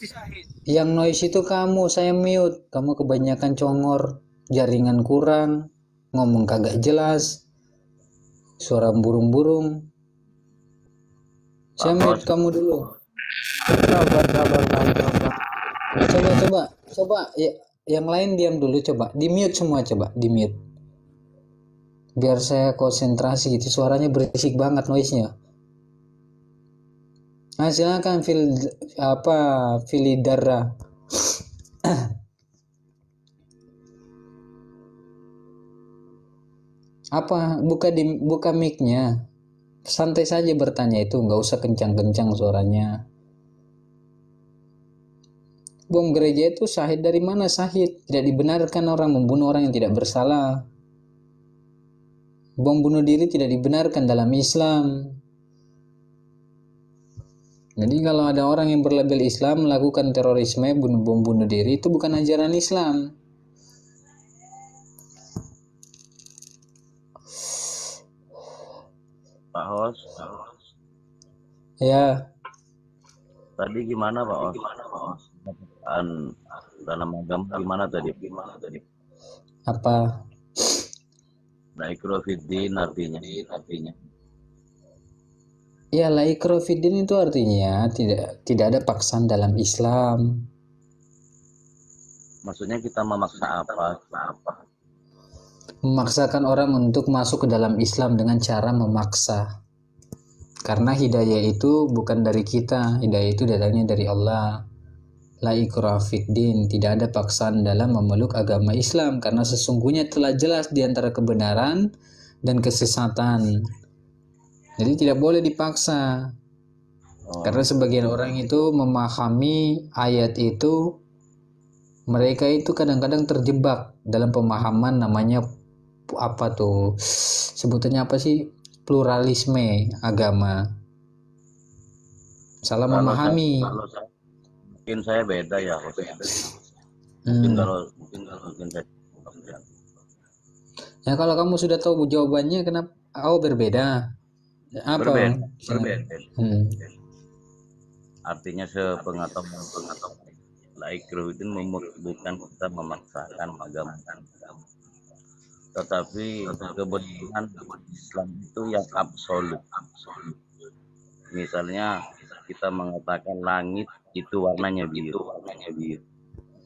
S1: Yang noise itu kamu, saya mute. Kamu kebanyakan congor, jaringan kurang, ngomong kagak jelas, suara burung-burung. Saya mute kamu dulu. Coba ya, yang lain diam dulu, coba di mute semua, coba di mute biar saya konsentrasi gitu, suaranya berisik banget noise-nya. Silakan Filidara. Apa buka mic-nya, santai saja bertanya itu, nggak usah kencang-kencang suaranya. Bom gereja itu syahid dari mana? Syahid tidak dibenarkan orang membunuh orang yang tidak bersalah. Bom bunuh diri tidak dibenarkan dalam Islam. Jadi kalau ada orang yang berlabel Islam melakukan terorisme, bom bunuh diri, itu bukan ajaran Islam.
S9: Pak Hos.
S1: Ya.
S9: Tadi gimana Pak Hos? Dalam agama gimana tadi?
S1: Apa?
S9: La ikrah fiddin artinya.
S1: Ya, la ikrah fiddin itu artinya tidak ada paksaan dalam Islam.
S9: Maksudnya kita memaksa apa?
S1: memaksakan orang untuk masuk ke dalam Islam dengan cara memaksa. Karena hidayah itu bukan dari kita, hidayah itu datangnya dari Allah. La ikraha fid din, tidak ada paksaan dalam memeluk agama Islam, karena sesungguhnya telah jelas di antara kebenaran dan kesesatan. Jadi tidak boleh dipaksa. Karena sebagian orang itu memahami ayat itu, mereka itu kadang-kadang terjebak dalam pemahaman namanya apa tuh, sebutannya apa sih, pluralisme agama, salah memahami.
S9: Mungkin saya beda ya, mungkin saya
S1: ya kalau kamu sudah tahu jawabannya, kenapa berbeda? Apa?
S9: Berbeda. Artinya sepengetahuan laikru itu bukan kita memaksakan agama, tetapi kebenaran Islam itu yang absolut. Misalnya kita mengatakan langit itu warnanya biru,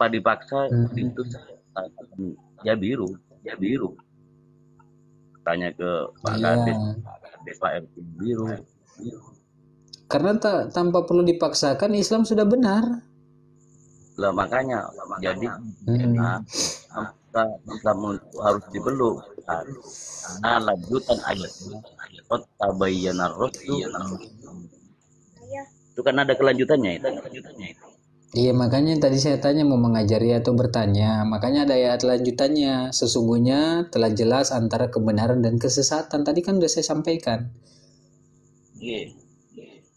S9: apa dipaksa itu ya biru. Tanya ke Pak Kades, Pak RT biru.
S1: Karena tanpa perlu dipaksakan Islam sudah benar.
S9: Lah makanya jadi Islam harus dipeluk. Nah, lanjutan ayatnya tabayyana ar-rusyd. Itu kan ada kelanjutannya itu.
S1: Iya, makanya tadi saya tanya mau mengajari atau bertanya. Makanya ada ayat lanjutannya. Sesungguhnya telah jelas antara kebenaran dan kesesatan. Tadi kan udah saya sampaikan.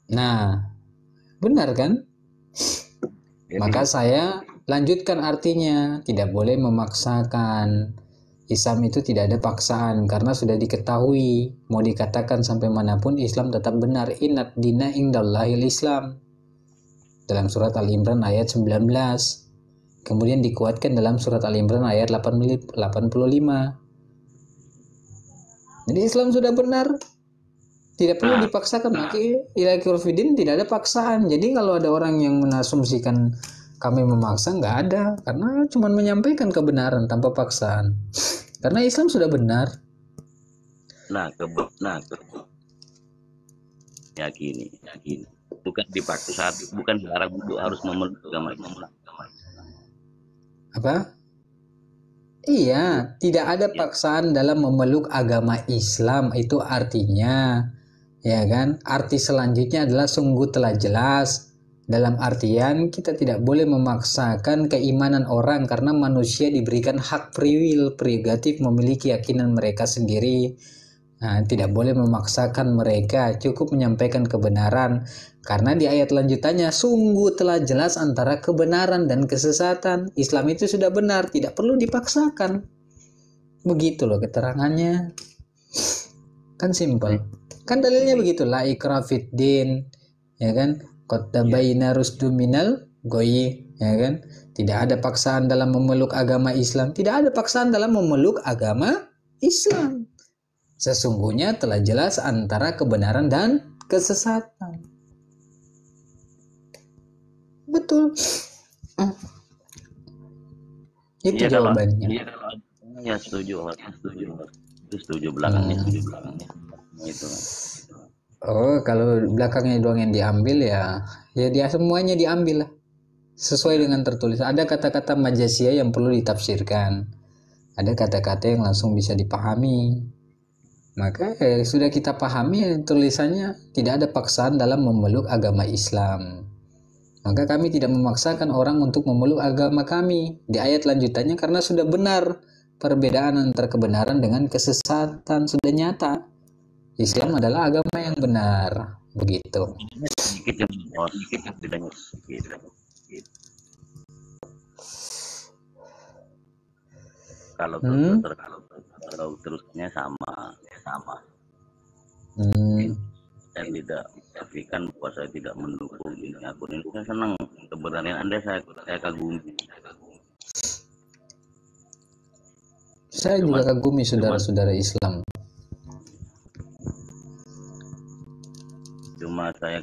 S1: Nah, benar kan? Maka saya lanjutkan artinya. Tidak boleh memaksakan. Islam itu tidak ada paksaan karena sudah diketahui. Mau dikatakan sampai manapun Islam tetap benar. Innad dina indallahil Islam. Dalam surat Al-Imran ayat 19. Kemudian dikuatkan dalam surat Al-Imran ayat 85. Jadi Islam sudah benar. Tidak perlu dipaksakan. Maka ila kurfidin tidak ada paksaan. Jadi kalau ada orang yang menasumsikan kami memaksa, nggak ada. Karena cuma menyampaikan kebenaran tanpa paksaan. Karena Islam sudah benar.
S9: Yakini. Bukan dipaksa, bukan dilarang untuk harus memeluk agama Islam.
S1: Apa? Iya, tidak ada paksaan dalam memeluk agama Islam. Itu artinya, ya kan? Arti selanjutnya adalah sungguh telah jelas. Dalam artian kita tidak boleh memaksakan keimanan orang karena manusia diberikan hak free will, prerogatif memiliki keyakinan mereka sendiri. Nah, tidak boleh memaksakan mereka, cukup menyampaikan kebenaran. Karena di ayat lanjutannya sungguh telah jelas antara kebenaran dan kesesatan. Islam itu sudah benar, tidak perlu dipaksakan. Begitu loh keterangannya. Kan simpel. Kan dalilnya begitu, la ikraha fid din, ya kan? Qad tabayyana rusdu minal ghayy, ya kan? Tidak ada paksaan dalam memeluk agama Islam, tidak ada paksaan dalam memeluk agama Islam. Sesungguhnya telah jelas antara kebenaran dan kesesatan. Betul. Itu jawabannya.
S9: Ya setuju belakangnya. Itu.
S1: Oh, kalau belakangnya doang yang diambil ya dia semuanya diambil lah. Sesuai dengan tertulis. Ada kata-kata majaziyah yang perlu ditafsirkan. Ada kata-kata yang langsung bisa dipahami. Maka sudah kita pahami tulisannya tidak ada paksaan dalam memeluk agama Islam. Maka kami tidak memaksakan orang untuk memeluk agama kami. Di ayat lanjutannya karena sudah benar perbedaan antara kebenaran dengan kesesatan, sudah nyata. Islam adalah agama yang benar, begitu.
S9: Kalau terusnya sama. Saya tidak, tapi kan bahwa saya tidak mendukung ini. Aku ini saya senang keberanian Anda, saya kagumi.
S1: Saya juga kagumi saudara-saudara Islam.
S9: Cuma saya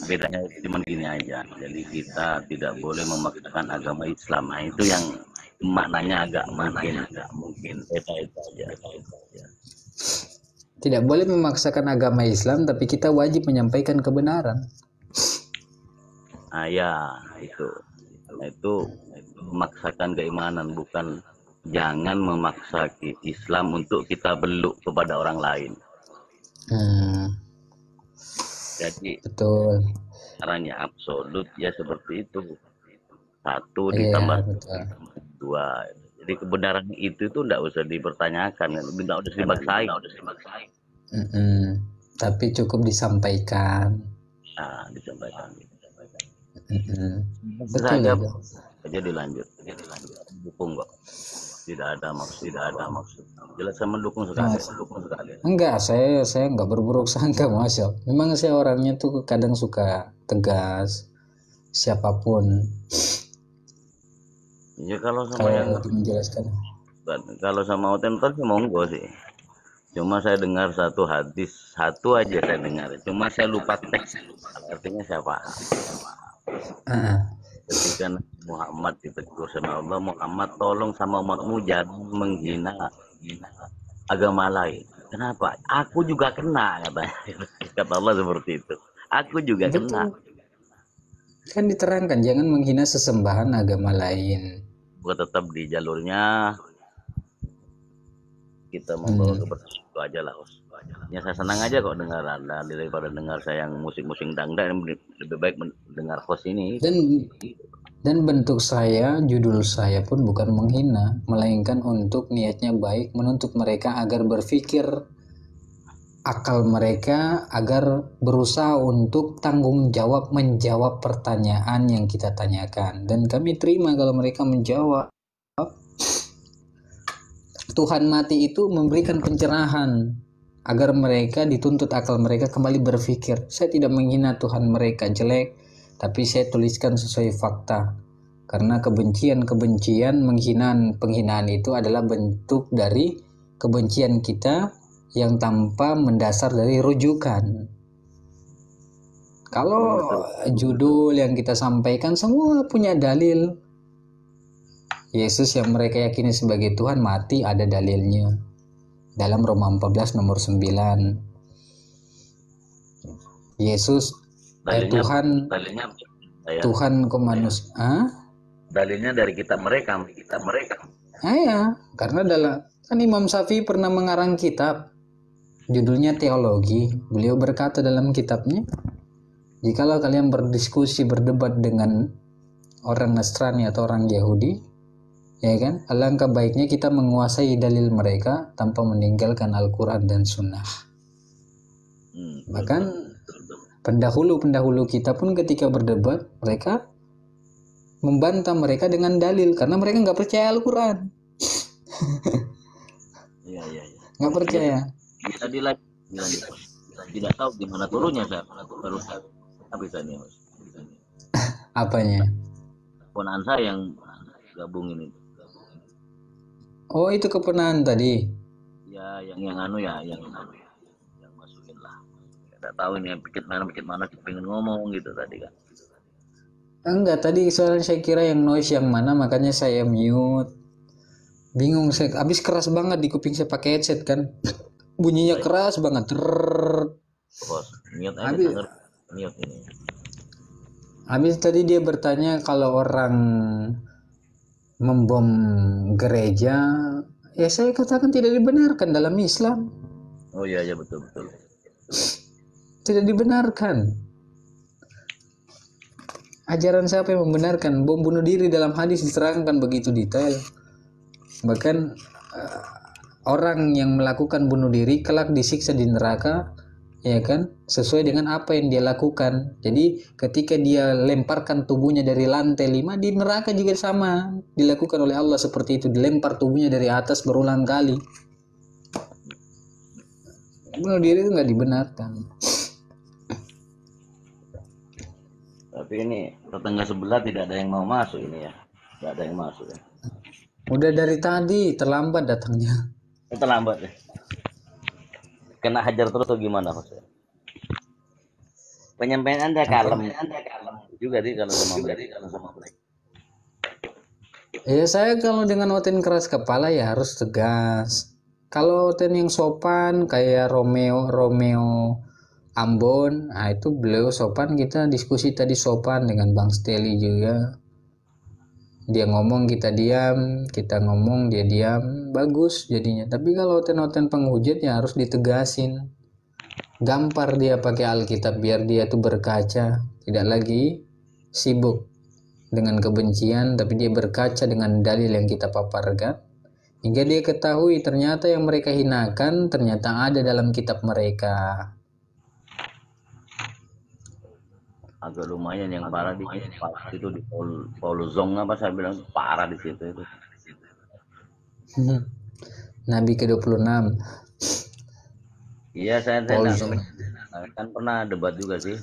S9: bedanya cuma gini aja. Jadi kita tidak boleh memaksakan agama Islam. Nah, itu yang maknanya agak mungkin itu aja.
S1: Tidak boleh memaksakan agama Islam, tapi kita wajib menyampaikan kebenaran.
S9: Ya itu memaksakan keimanan, bukan jangan memaksa Islam untuk kita beluk kepada orang lain. Jadi
S1: betul.
S9: caranya absolut ya seperti itu. 1 ditambah 2. Jadi kebenaran itu tuh enggak usah dipertanyakan, enggak usah dibaksain.
S1: Tapi cukup disampaikan.
S9: Disampaikan.
S1: Betul ya.
S9: Aja dilanjut. Dukung kok. Tidak ada maksud. Jelas saya mendukung sekali.
S1: Enggak, saya enggak berburuk sangka, Mas. Memang saya orangnya tuh kadang suka tegas siapapun.
S9: Ya kalau sama yang
S1: menjelaskan.
S9: Kalau sama otentik monggo sih. Cuma saya dengar satu hadis, satu aja saya dengar. Cuma saya lupa teks. Artinya siapa? Ketika Muhammad ditegur sama Allah, Muhammad tolong sama umatmu jangan menghina agama lain. Kenapa? Aku juga kena, katanya. Kata Allah seperti itu. Aku juga kena.
S1: Kan diterangkan jangan menghina sesembahan agama lain.
S9: Gua tetap di jalurnya, kita membawa kebersihan itu aja lah, Os. Ya saya senang aja kok dengar Anda daripada dengar saya yang musik-musik dangdang, lebih baik mendengar host ini.
S1: Dan bentuk saya, judul saya pun bukan menghina, melainkan untuk niatnya baik, menuntut mereka agar berpikir akal mereka, agar berusaha untuk tanggung jawab menjawab pertanyaan yang kita tanyakan. Dan kami terima kalau mereka menjawab. Tuhan mati itu memberikan pencerahan agar mereka dituntut akal mereka kembali berpikir. Saya tidak menghina Tuhan mereka jelek, tapi saya tuliskan sesuai fakta. Karena kebencian, penghinaan itu adalah bentuk dari kebencian kita yang tanpa mendasar dari rujukan. Kalau judul yang kita sampaikan semua punya dalil. Yesus yang mereka yakini sebagai Tuhan mati, ada dalilnya. Dalam Roma 14 nomor 9. Yesus Tuhan ke manusia.
S9: Dalilnya dari kitab mereka.
S1: Ya, karena kan Imam Syafi'i pernah mengarang kitab judulnya teologi. Beliau berkata dalam kitabnya, jikalau kalian berdiskusi, berdebat dengan orang Nasrani atau orang Yahudi, ya kan, alangkah baiknya kita menguasai dalil mereka tanpa meninggalkan Al-Quran dan Sunnah. Bahkan pendahulu kita pun ketika berdebat, mereka membantah mereka dengan dalil karena mereka nggak percaya Al-Quran. Nggak percaya.
S9: Tadi lagi tidak tahu gimana turunnya saya. Baru habis ini, Mas.
S1: Apanya?
S9: Ponakan saya yang gabungin itu.
S1: Oh, itu keponaan tadi.
S9: Ya, yang masukin lah. Tidak tahu ini pikir mana pengen ngomong gitu tadi kan.
S1: Enggak, tadi soalnya saya kira yang noise yang mana, makanya saya mute. Bingung saya, habis keras banget di kuping saya pakai headset kan. Bunyinya keras banget.
S9: Bos, mute aja, mute ini.
S1: Habis tadi dia bertanya kalau orang membom gereja, ya saya katakan tidak dibenarkan dalam Islam.
S9: Oh iya betul.
S1: Tidak dibenarkan. Ajaran siapa yang membenarkan? Bom bunuh diri dalam hadis diterangkan begitu detail. Bahkan orang yang melakukan bunuh diri kelak disiksa di neraka, ya kan? Sesuai dengan apa yang dia lakukan. Jadi ketika dia lemparkan tubuhnya dari lantai 5, di neraka juga sama dilakukan oleh Allah seperti itu, dilempar tubuhnya dari atas berulang kali. Bunuh diri itu nggak dibenarkan.
S9: Tapi ini tetangga sebelah tidak ada yang mau masuk ini ya. Tidak ada yang masuk ya.
S1: Udah dari tadi terlambat datangnya.
S9: Terlambat ya. Kena hajar terus atau gimana Mas? Penyampaian Anda kalem juga sih kalau sama mereka.
S1: Ya saya kalau dengan Oten keras kepala ya harus tegas. Kalau Oten yang sopan kayak Romeo Ambon, nah itu beliau sopan, kita diskusi tadi sopan dengan Bang Steli juga. Dia ngomong kita diam, kita ngomong dia diam, bagus jadinya. Tapi kalau Oten penghujat ya harus ditegasin. Gampar dia pakai Alkitab biar dia tuh berkaca, tidak lagi sibuk dengan kebencian, tapi dia berkaca dengan dalil yang kita paparkan, hingga dia ketahui ternyata yang mereka hinakan ternyata ada dalam kitab mereka.
S9: Agak lumayan yang parah di itu di Paul Zong apa saya bilang parah di situ itu.
S1: Nabi ke-26.
S9: Iya, saya kan pernah debat juga sih.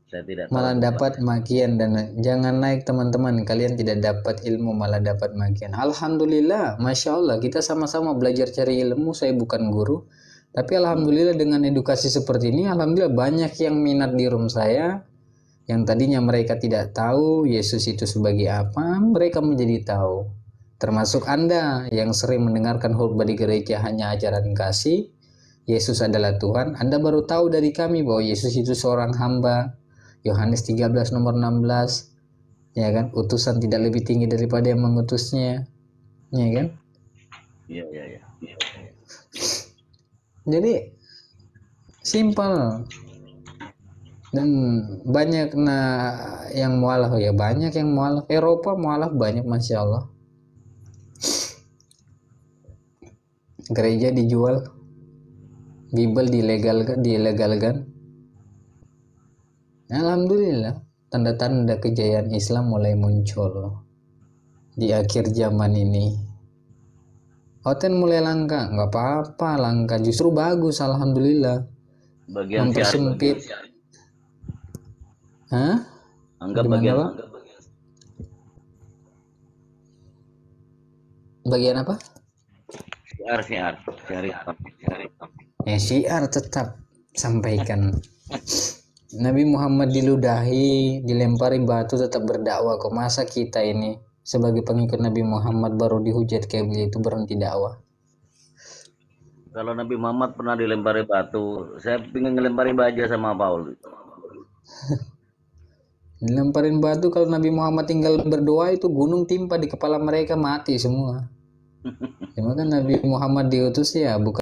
S9: Saya tidak tahu
S1: malah dapat makian, dan jangan naik teman-teman, kalian tidak dapat ilmu malah dapat makian. Alhamdulillah, Masya Allah, kita sama-sama belajar cari ilmu. Saya bukan guru, tapi alhamdulillah dengan edukasi seperti ini, alhamdulillah banyak yang minat di room saya. Yang tadinya mereka tidak tahu Yesus itu sebagai apa, mereka menjadi tahu. Termasuk Anda yang sering mendengarkan khotbah di gereja hanya ajaran kasih, Yesus adalah Tuhan. Anda baru tahu dari kami bahwa Yesus itu seorang hamba. Yohanes 13 nomor 16, ya kan? Utusan tidak lebih tinggi daripada yang mengutusnya, ya kan?
S9: Iya.
S1: Jadi simpel, dan banyak yang mualaf ya, banyak yang mualaf. Eropa mualaf banyak, Masya Allah. Gereja dijual, Bible dilegalkan. Alhamdulillah, tanda-tanda kejayaan Islam mulai muncul di akhir zaman ini. Oten mulai langka, nggak apa-apa langka, justru bagus, alhamdulillah.
S9: Bagian
S1: mempersempit. Hah?
S9: Anggap bagian
S1: apa? Bagian apa?
S9: Syiar.
S1: Syiar tetap sampaikan. Nabi Muhammad diludahi, dilempari batu, tetap berdakwah kok. Masa kita ini sebagai pengikut Nabi Muhammad baru dihujat kayak begitu berhenti dakwah?
S9: Kalau Nabi Muhammad pernah dilempari batu, saya pengen ngelempari baja sama Paul.
S1: Dilemparin batu, kalau Nabi Muhammad tinggal berdoa itu gunung timpa di kepala mereka, mati semua. Cuma kan Nabi Muhammad diutus ya bukan